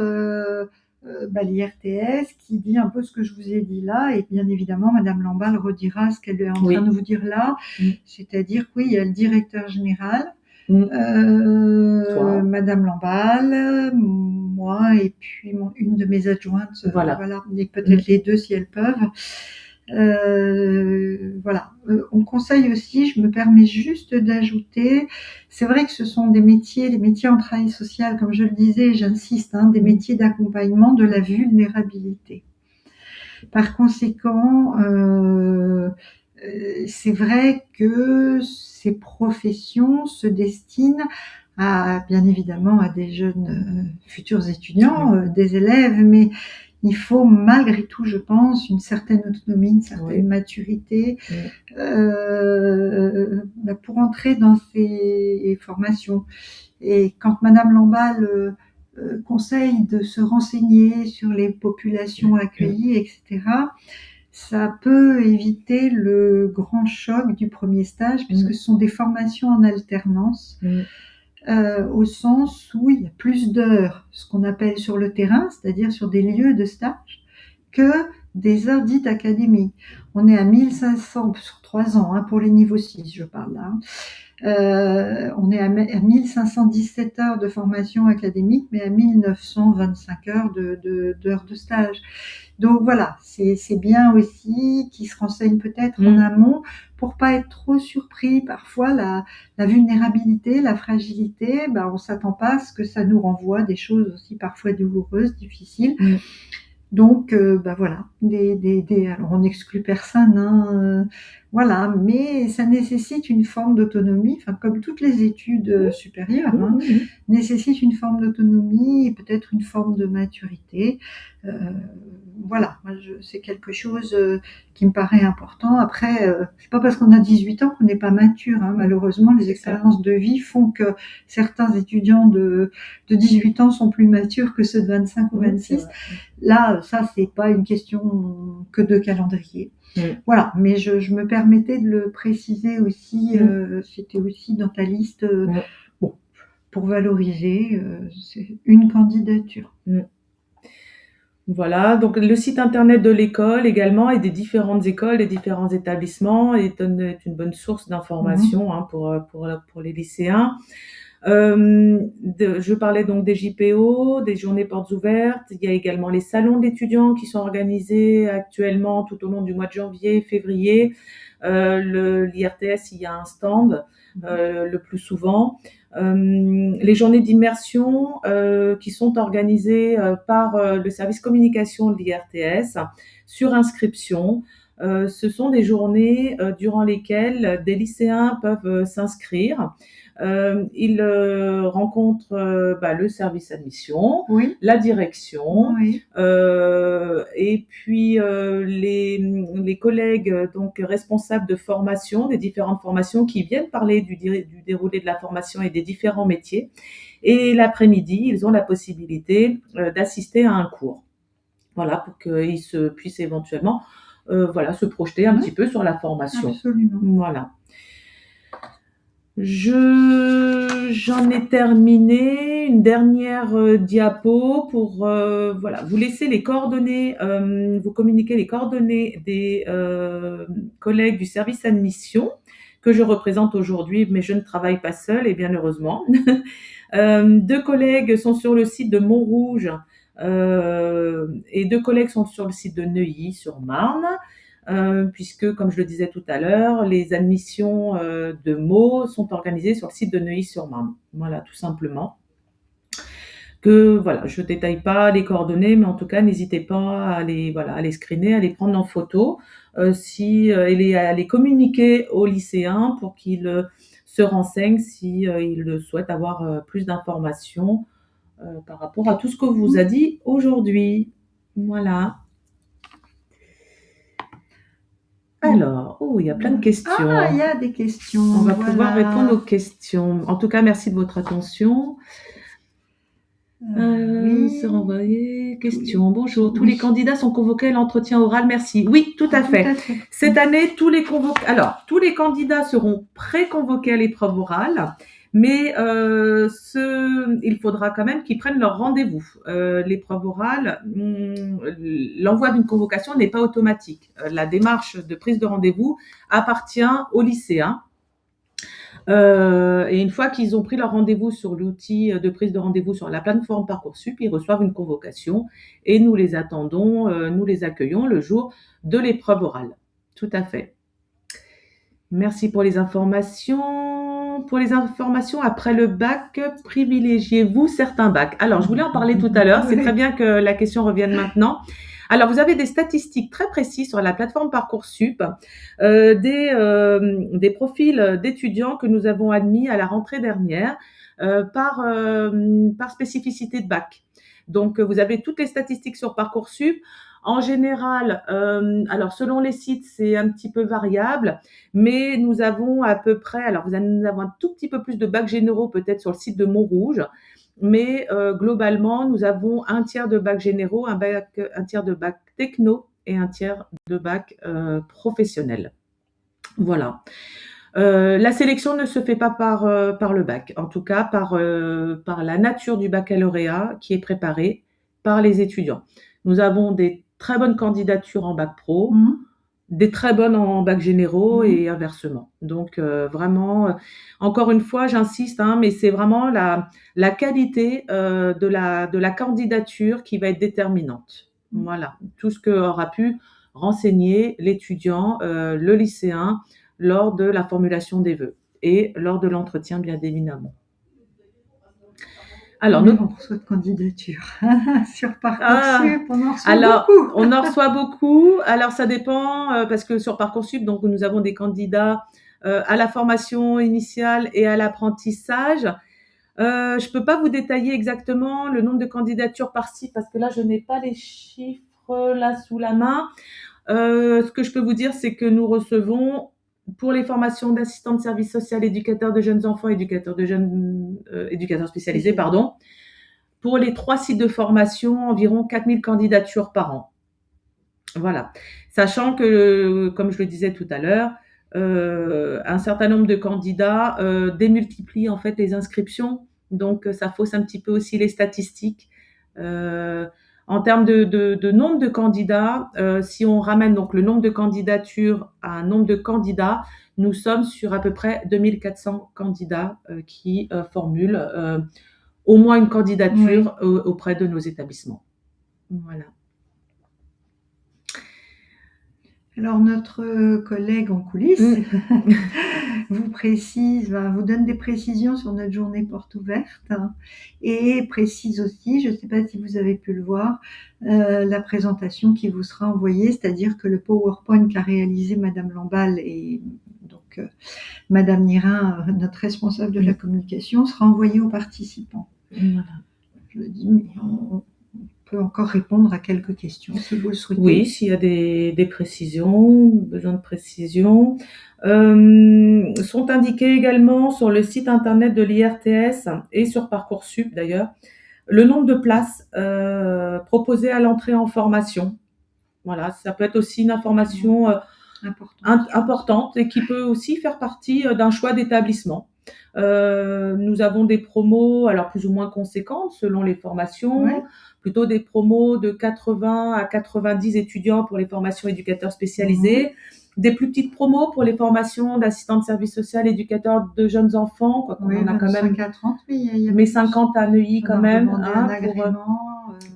B: l'IRTS, qui dit un peu ce que je vous ai dit là, et bien évidemment Madame Lamballe redira ce qu'elle est en train de vous dire là, c'est-à-dire oui, il y a le directeur général, Madame Lamballe, moi et puis une de mes adjointes, voilà. Et peut-être les deux si elles peuvent. Voilà. On conseille aussi, je me permets juste d'ajouter, c'est vrai que ce sont des métiers, les métiers en travail social, comme je le disais, j'insiste, des métiers d'accompagnement de la vulnérabilité. Par conséquent, c'est vrai que ces professions se destinent bien évidemment à des jeunes futurs étudiants, des élèves, mais il faut malgré tout, je pense, une certaine autonomie, une certaine maturité pour entrer dans ces formations. Et quand Madame Lamballe conseille de se renseigner sur les populations accueillies, etc., ça peut éviter le grand choc du premier stage, puisque ce sont des formations en alternance. Au sens où il y a plus d'heures, ce qu'on appelle sur le terrain, c'est-à-dire sur des lieux de stage, que des heures dites académiques. On est à 1500 sur 3 ans, pour les niveaux 6, je parle là. On est à 1517 heures de formation académique, mais à 1925 heures d'heures de stage. Donc voilà, c'est bien aussi qu'ils se renseignent peut-être en amont pour pas être trop surpris. Parfois, la vulnérabilité, la fragilité, on s'attend pas à ce que ça nous renvoie des choses aussi parfois douloureuses, difficiles. Donc, voilà, alors on n'exclut personne, hein, voilà, mais ça nécessite une forme d'autonomie, enfin, comme toutes les études supérieures, hein, nécessitent une forme d'autonomie et peut-être une forme de maturité. Euh, voilà, moi, c'est quelque chose qui me paraît important. Après, c'est pas parce qu'on a 18 ans qu'on n'est pas mature, hein. Malheureusement, les expériences de vie font que certains étudiants de 18 ans sont plus matures que ceux de 25 ou 26. Là, ça, c'est pas une question que de calendrier. Voilà, mais je me permettais de le préciser aussi, c'était aussi dans ta liste, bon, pour valoriser c'est une candidature.
A: Voilà, donc le site internet de l'école également et des différentes écoles, des différents établissements est une bonne source d'information pour les lycéens. Je parlais donc des JPO, des journées portes ouvertes. Il y a également les salons d'étudiants qui sont organisés actuellement tout au long du mois de janvier, février. L'IRTS, il y a un stand le plus souvent. Les journées d'immersion qui sont organisées par le service communication de l'IRTS sur inscription. Ce sont des journées durant lesquelles des lycéens peuvent s'inscrire. Ils rencontrent le service admission, la direction, et puis les collègues donc responsables de formation, des différentes formations qui viennent parler du déroulé de la formation et des différents métiers. Et l'après-midi, ils ont la possibilité d'assister à un cours. Voilà, pour qu'ils puissent éventuellement se projeter un petit peu sur la formation.
B: Absolument.
A: Voilà. J'en ai terminé. Une dernière diapo pour vous laisser les coordonnées, vous communiquer les coordonnées des collègues du service admission que je représente aujourd'hui, mais je ne travaille pas seule et bien heureusement. 2 collègues sont sur le site de Montrouge et 2 collègues sont sur le site de Neuilly-sur-Marne. Puisque, comme je le disais tout à l'heure, les admissions de Meaux sont organisées sur le site de Neuilly-sur-Marne. Voilà, tout simplement. Je ne détaille pas les coordonnées, mais en tout cas, n'hésitez pas à les screener, à les prendre en photo, et à les communiquer aux lycéens pour qu'ils se renseignent s'ils souhaitent avoir plus d'informations par rapport à tout ce que vous a dit aujourd'hui. Voilà. Alors, il y a plein de questions.
B: Ah, il y a des questions.
A: On va pouvoir répondre aux questions. En tout cas, merci de votre attention. Se renvoyer. Question. Bonjour. Tous les candidats sont convoqués à l'entretien oral. Merci. Oui, tout à fait. Cette année, tous les candidats seront pré-convoqués à l'épreuve orale. Mais il faudra quand même qu'ils prennent leur rendez-vous. L'épreuve orale, l'envoi d'une convocation n'est pas automatique. La démarche de prise de rendez-vous appartient aux lycéens. Et une fois qu'ils ont pris leur rendez-vous sur l'outil de prise de rendez-vous sur la plateforme Parcoursup, ils reçoivent une convocation et nous les attendons, nous les accueillons le jour de l'épreuve orale. Tout à fait. Merci pour les informations. Pour les informations après le bac, privilégiez-vous certains bacs? Alors, je voulais en parler tout à l'heure. C'est très bien que la question revienne maintenant. Alors, vous avez des statistiques très précises sur la plateforme Parcoursup des profils d'étudiants que nous avons admis à la rentrée dernière par spécificité de bac. Donc, vous avez toutes les statistiques sur Parcoursup. En général, alors selon les sites, c'est un petit peu variable, mais nous avons à peu près, nous avons un tout petit peu plus de bacs généraux peut-être sur le site de Montrouge, mais globalement, nous avons un tiers de bacs généraux, un tiers de bacs techno et un tiers de bacs professionnels. Voilà. La sélection ne se fait pas par le bac, en tout cas par la nature du baccalauréat qui est préparé par les étudiants. Nous avons des très bonnes candidatures en bac pro, des très bonnes en bac généraux et inversement. Donc vraiment, encore une fois, j'insiste, mais c'est vraiment la qualité de la candidature qui va être déterminante. Voilà, tout ce que aura pu renseigner l'étudiant, le lycéen, lors de la formulation des vœux et lors de l'entretien, bien évidemment. Alors,
B: combien on reçoit de candidatures sur Parcoursup? On en reçoit
A: alors,
B: beaucoup.
A: on en reçoit beaucoup. Alors, ça dépend parce que sur Parcoursup, donc nous avons des candidats à la formation initiale et à l'apprentissage. Je peux pas vous détailler exactement le nombre de candidatures par site parce que là, je n'ai pas les chiffres là sous la main. Ce que je peux vous dire, c'est que nous recevons pour les formations d'assistants de service social, éducateurs de jeunes enfants, éducateurs de jeunes, éducateurs spécialisés, pardon, pour les 3 sites de formation, environ 4000 candidatures par an. Voilà. Sachant que, comme je le disais tout à l'heure, un certain nombre de candidats démultiplient en fait les inscriptions, donc ça fausse un petit peu aussi les statistiques. En termes de nombre de candidats, si on ramène donc le nombre de candidatures à un nombre de candidats, nous sommes sur à peu près 2400 candidats qui formulent au moins une candidature auprès de nos établissements. Voilà.
B: Alors, notre collègue en coulisses vous donne des précisions sur notre journée porte ouverte et précise aussi, je ne sais pas si vous avez pu le voir, la présentation qui vous sera envoyée, c'est-à-dire que le PowerPoint qu'a réalisé Madame Lamballe et donc Madame Nirin, notre responsable de la communication, sera envoyé aux participants.
A: Voilà.
B: Je le dis, mais on peut encore répondre à quelques questions si vous le souhaitez.
A: Oui, s'il y a des précisions, besoin de précisions. Sont indiqués également sur le site internet de l'IRTS et sur Parcoursup d'ailleurs, le nombre de places proposées à l'entrée en formation. Voilà, ça peut être aussi une information importante et qui peut aussi faire partie d'un choix d'établissement. Nous avons des promos, alors plus ou moins conséquentes selon les formations, plutôt des promos de 80 à 90 étudiants pour les formations éducateurs spécialisés, des plus petites promos pour les formations d'assistants de service social, éducateurs de jeunes enfants, quoi, on a quand même
B: 25 à 30,
A: mais 50 à Neuilly quand même,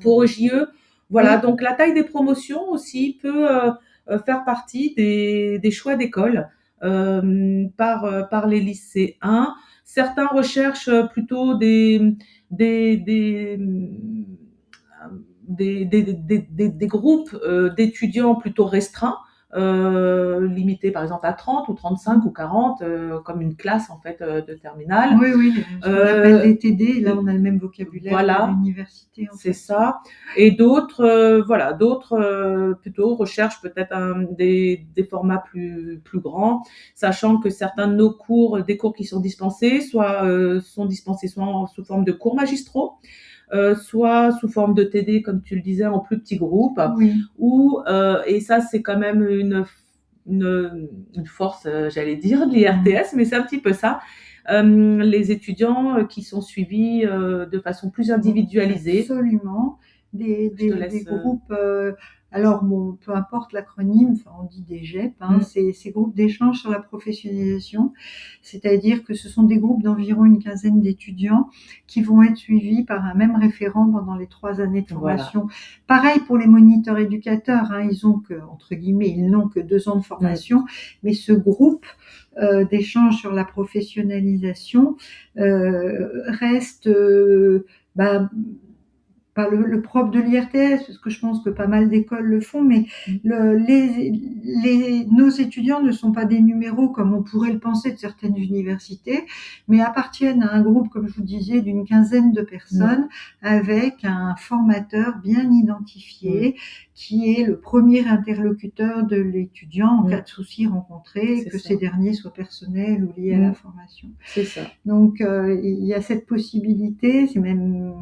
A: pour JE. Voilà, donc la taille des promotions aussi peut faire partie des choix d'école par les lycéens. Certains recherchent plutôt des groupes d'étudiants plutôt restreints, limités par exemple à 30 ou 35 ou 40, comme une classe en fait de terminale.
B: Oui, ce qu'on appelle des TD, là on a le même vocabulaire
A: voilà,
B: que l'université.
A: C'est ça. Et d'autres, plutôt recherchent peut-être des formats plus grands, sachant que certains de nos cours, des cours qui sont dispensés, sont dispensés soit sous forme de cours magistraux, soit sous forme de TD, comme tu le disais, en plus petits groupes, ou et ça c'est quand même une force, j'allais dire, de l'IRTS, mais c'est un petit peu ça. Les étudiants qui sont suivis de façon plus individualisée.
B: Absolument. Des groupes, alors bon, peu importe l'acronyme, enfin on dit des GEP, ces groupes d'échange sur la professionnalisation, c'est-à-dire que ce sont des groupes d'environ une quinzaine d'étudiants qui vont être suivis par un même référent pendant les 3 années de formation. Voilà. Pareil pour les moniteurs éducateurs, ils ont que, entre guillemets, ils n'ont que 2 ans de formation, mais ce groupe d'échange sur la professionnalisation reste pas le propre de l'IRTS, parce que je pense que pas mal d'écoles le font, mais nos étudiants ne sont pas des numéros comme on pourrait le penser de certaines universités, mais appartiennent à un groupe, comme je vous disais, d'une quinzaine de personnes, avec un formateur bien identifié, qui est le premier interlocuteur de l'étudiant en cas de souci rencontré, que ces derniers soient personnels ou liés à la formation.
A: C'est ça.
B: Donc, il y a cette possibilité, c'est même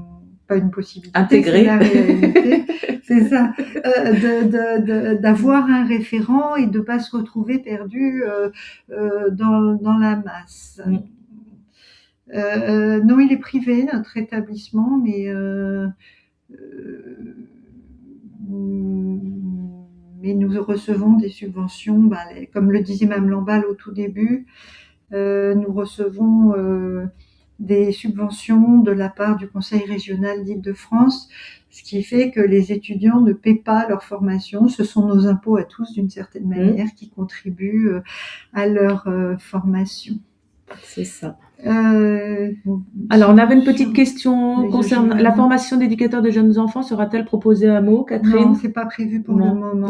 B: pas une possibilité,
A: intégrée,
B: c'est la réalité, c'est ça, d'avoir un référent et de pas se retrouver perdu dans la masse. Non, il est privé, notre établissement, mais nous recevons des subventions, comme le disait Mme Lamballe au tout début, nous recevons des subventions de la part du Conseil régional d'Île-de-France, ce qui fait que les étudiants ne paient pas leur formation. Ce sont nos impôts à tous, d'une certaine manière, qui contribuent à leur formation.
A: C'est ça.
B: Bon,
A: Alors, on avait une
B: sur
A: petite question
B: les
A: concernant
B: OGM.
A: la formation d'éducateurs de jeunes enfants. Sera-t-elle proposée à Meaux,
B: Non,
A: Catherine?
B: c'est pas prévu pour le
A: Non.
B: moment.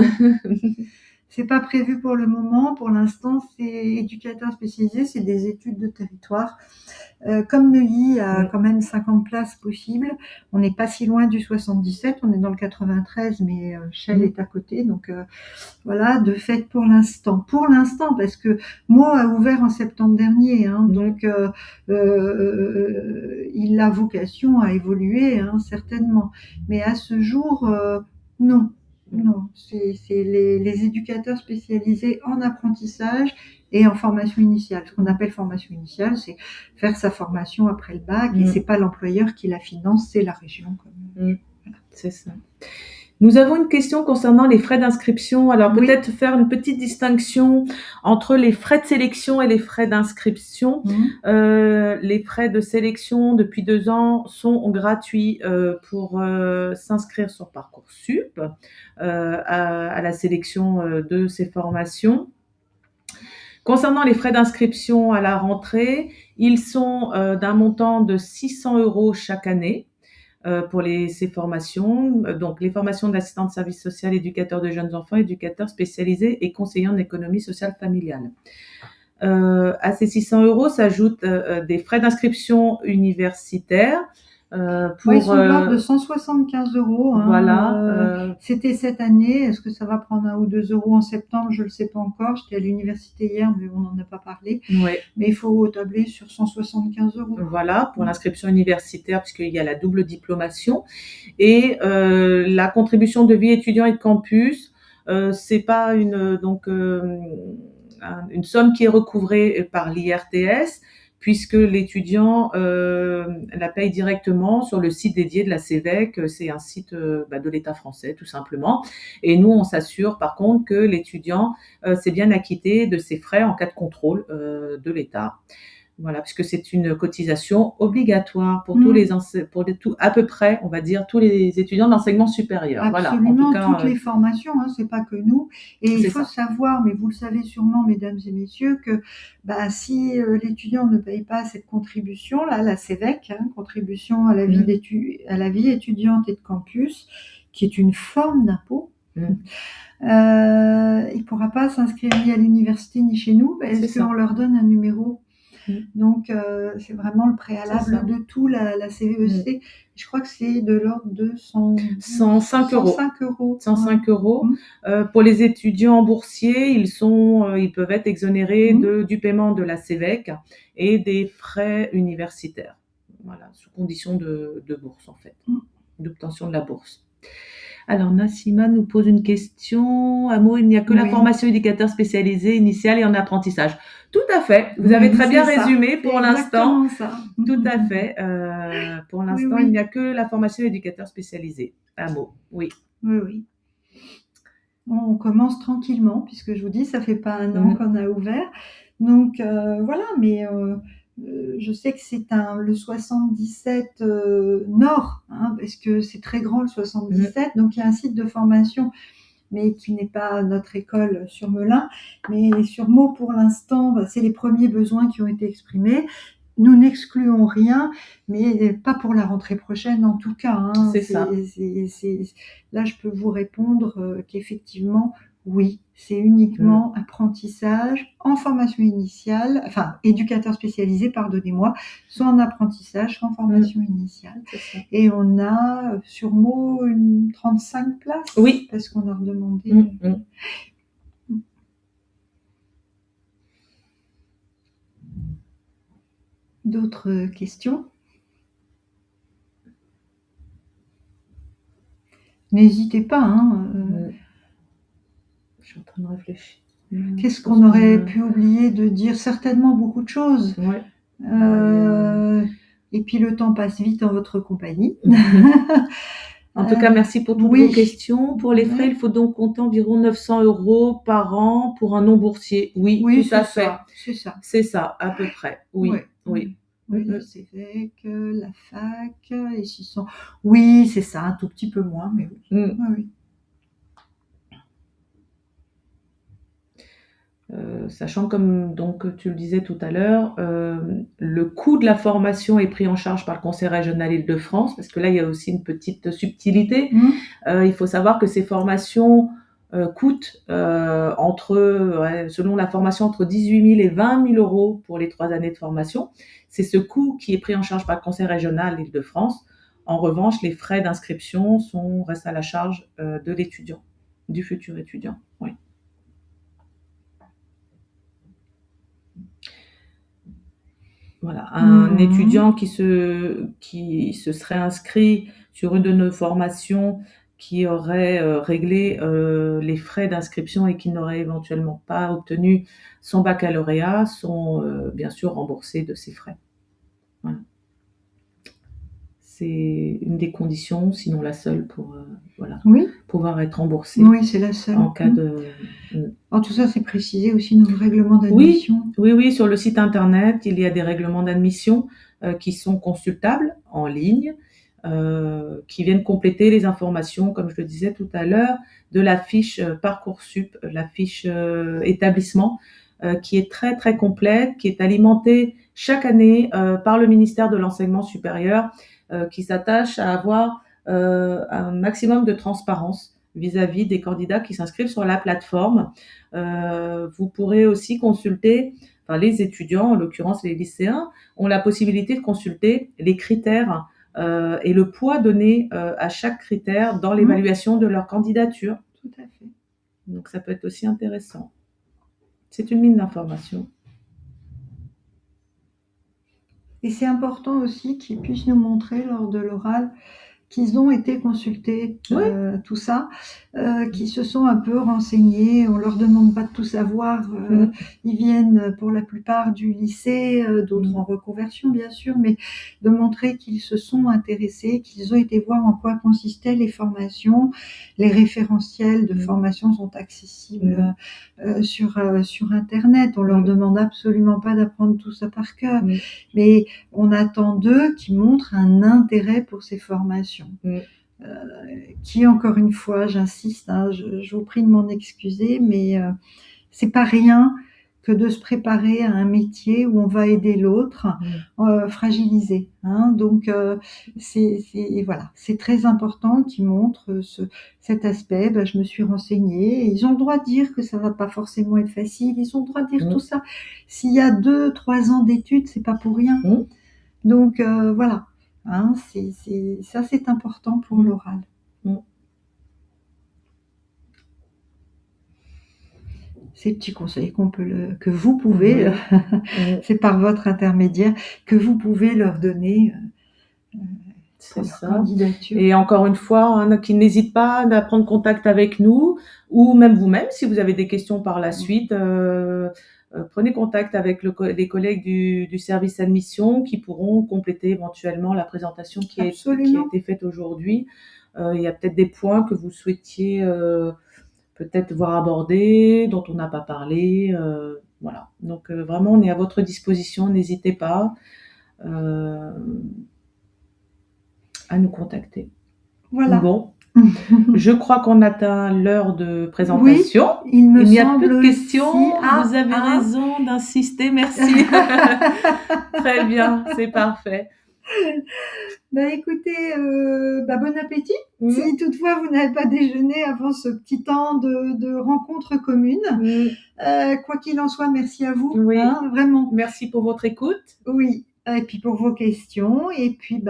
B: C'est pas prévu pour le moment. Pour l'instant, c'est éducateur spécialisé, c'est des études de territoire. Comme Neuilly a quand même 50 places possibles, on n'est pas si loin du 77, on est dans le 93, mais Chelles est à côté. Donc voilà, de fait pour l'instant, parce que Meaux a ouvert en septembre dernier, hein, donc il a vocation à évoluer, hein, certainement. Mais à ce jour, non. Non, c'est les éducateurs spécialisés en apprentissage et en formation initiale. Ce qu'on appelle formation initiale, c'est faire sa formation après le bac, et c'est pas l'employeur qui la finance, c'est la région. Voilà.
A: C'est ça. Nous avons une question concernant les frais d'inscription. Alors, peut-être faire une petite distinction entre les frais de sélection et les frais d'inscription. Les frais de sélection depuis 2 ans sont gratuits pour s'inscrire sur Parcoursup à la sélection de ces formations. Concernant les frais d'inscription à la rentrée, ils sont d'un montant de 600 € chaque année. Pour ces formations, donc les formations d'assistant de service social, éducateur de jeunes enfants, éducateur spécialisé et conseiller en économie sociale familiale. À ces 600 € s'ajoutent des frais d'inscription universitaires.
B: Ils sont de l'ordre de 175 €. Hein.
A: Voilà.
B: C'était cette année. Est-ce que ça va prendre 1 ou 2 € en septembre? Je ne le sais pas encore. J'étais à l'université hier, mais on n'en a pas parlé.
A: Ouais.
B: Mais il faut tabler sur 175 €.
A: Voilà, pour l'inscription universitaire, puisqu'il y a la double diplomation. Et la contribution de vie étudiant et de campus, c'est pas une somme qui est recouvrée par l'IRTS, puisque l'étudiant la paye directement sur le site dédié de la CEVEC. C'est un site de l'État français, tout simplement. Et nous, on s'assure par contre que l'étudiant s'est bien acquitté de ses frais en cas de contrôle de l'État. Voilà, puisque c'est une cotisation obligatoire pour à peu près, on va dire, tous les étudiants d'enseignement supérieur.
B: Absolument,
A: voilà, en tout cas,
B: toutes les formations, hein, c'est pas que nous. Et il faut savoir, mais vous le savez sûrement, mesdames et messieurs, que si l'étudiant ne paye pas cette contribution, là, la CEVEC, hein, contribution à la vie étudiante et de campus, qui est une forme d'impôt, il ne pourra pas s'inscrire ni à l'université ni chez nous, parce qu'on leur donne un numéro. Donc, c'est vraiment le préalable de tout, la CVEC. Je crois que c'est de l'ordre de
A: 105 €. 105
B: €.
A: Pour les étudiants boursiers, ils peuvent être exonérés du paiement de la CEVEC et des frais universitaires. Voilà, sous condition de bourse, en fait, d'obtention de la bourse. Alors, Nassima nous pose une question. Amo, il n'y a que la formation éducateur spécialisé initiale et en apprentissage. Tout à fait. Vous avez très bien résumé pour l'instant. Tout à fait. Pour l'instant, il n'y a que la formation éducateur spécialisé. Amo, oui.
B: Oui. On commence tranquillement, puisque je vous dis, ça fait pas 1 an qu'on a ouvert. Donc voilà, mais je sais que c'est le 77 Nord, hein, parce que c'est très grand le 77, donc il y a un site de formation, mais qui n'est pas notre école sur Melun. Mais sur Meaux, pour l'instant, c'est les premiers besoins qui ont été exprimés. Nous n'excluons rien, mais pas pour la rentrée prochaine en tout cas. Hein.
A: C'est ça.
B: Là, je peux vous répondre qu'effectivement, oui, c'est uniquement apprentissage en formation initiale, enfin éducateur spécialisé, pardonnez-moi, soit en apprentissage, soit en formation initiale. Et on a sur Meaux 35 places.
A: Oui.
B: Parce qu'on a redemandé. D'autres questions? N'hésitez pas. Hein,
A: Je suis en train de réfléchir.
B: Qu'est-ce qu'on aurait pu oublier de dire? Certainement beaucoup de choses. Et puis le temps passe vite en votre compagnie.
A: En tout cas, merci pour toutes vos questions. Pour les frais, il faut donc compter environ 900 € par an pour un non-boursier. Oui, tout à fait.
B: C'est ça.
A: C'est ça, à peu près. Oui.
B: La CEVEC, la fac, et 600. Oui, c'est ça, un tout petit peu moins, mais oui.
A: Sachant comme donc tu le disais tout à l'heure, le coût de la formation est pris en charge par le Conseil régional Île-de-France, parce que là, il y a aussi une petite subtilité. Il faut savoir que ces formations coûtent selon la formation, entre 18 000 et 20 000 euros pour les 3 années de formation. C'est ce coût qui est pris en charge par le Conseil régional Île-de-France. En revanche, les frais d'inscription restent à la charge de l'étudiant, du futur étudiant. Oui. Voilà, un étudiant qui se serait inscrit sur une de nos formations, qui aurait réglé les frais d'inscription et qui n'aurait éventuellement pas obtenu son baccalauréat sont bien sûr remboursés de ces frais. Voilà. C'est une des conditions, sinon la seule, pour pouvoir être remboursé.
B: Oui, c'est la seule.
A: En cas de...
B: Alors, tout ça, c'est précisé aussi dans le règlement d'admission.
A: Oui, sur le site internet, il y a des règlements d'admission qui sont consultables en ligne, qui viennent compléter les informations, comme je le disais tout à l'heure, de la fiche Parcoursup, la fiche établissement, qui est très très complète, qui est alimentée chaque année par le ministère de l'Enseignement supérieur, qui s'attache à avoir un maximum de transparence vis-à-vis des candidats qui s'inscrivent sur la plateforme. Vous pourrez aussi consulter, les étudiants, en l'occurrence les lycéens, ont la possibilité de consulter les critères et le poids donné à chaque critère dans l'évaluation de leur candidature.
B: Tout à fait.
A: Donc ça peut être aussi intéressant. C'est une mine d'informations.
B: Et c'est important aussi qu'ils puissent nous montrer lors de l'oral qu'ils ont été consultés, tout ça, qu'ils se sont un peu renseignés. On leur demande pas de tout savoir. Ils viennent pour la plupart du lycée, d'autres en reconversion bien sûr, mais de montrer qu'ils se sont intéressés, qu'ils ont été voir en quoi consistaient les formations. Les référentiels de formation sont accessibles sur Internet. On leur demande absolument pas d'apprendre tout ça par cœur, mais on attend d'eux qu'ils montrent un intérêt pour ces formations. Qui, encore une fois, j'insiste, je vous prie de m'en excuser, mais c'est pas rien que de se préparer à un métier où on va aider l'autre fragilisé. Donc c'est très important qu'ils montrent cet aspect. Je me suis renseignée. Ils ont le droit de dire que ça va pas forcément être facile. Ils ont le droit de dire tout ça. S'il y a 2-3 ans d'études, c'est pas pour rien. Donc voilà. C'est important pour l'oral. Ces petits conseils que vous pouvez, c'est par votre intermédiaire, que vous pouvez leur donner pour leur candidature.
A: Et encore une fois, qu'ils n'hésitent pas à prendre contact avec nous, ou même vous-même, si vous avez des questions par la suite, prenez contact avec les collègues du service admission qui pourront compléter éventuellement la présentation qui a été faite aujourd'hui. Il y a peut-être des points que vous souhaitiez peut-être voir abordés, dont on n'a pas parlé. Voilà. Donc vraiment, on est à votre disposition. N'hésitez pas à nous contacter.
B: Voilà.
A: Bon. Je crois qu'on atteint l'heure de présentation.
B: Oui, il n'y a
A: plus de questions. Vous avez raison d'insister. Merci. Très bien, c'est parfait.
B: Écoutez, bon appétit. Si toutefois vous n'avez pas déjeuné avant ce petit temps de rencontre commune. Quoi qu'il en soit, merci à vous. Vraiment.
A: Merci pour votre écoute.
B: Oui, et puis pour vos questions. Et puis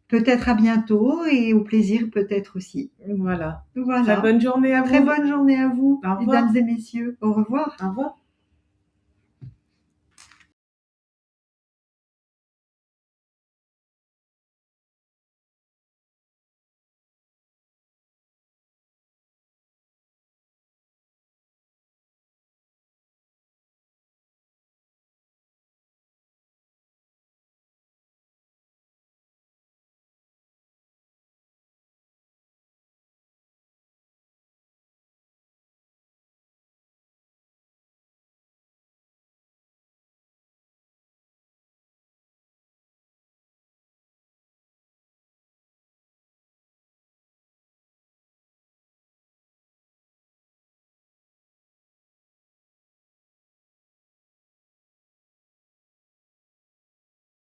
B: peut-être à bientôt et au plaisir peut-être aussi.
A: Voilà. Très bonne journée à vous.
B: Très bonne journée à vous,
A: Au revoir.
B: mesdames et messieurs. Au revoir.
A: Au revoir.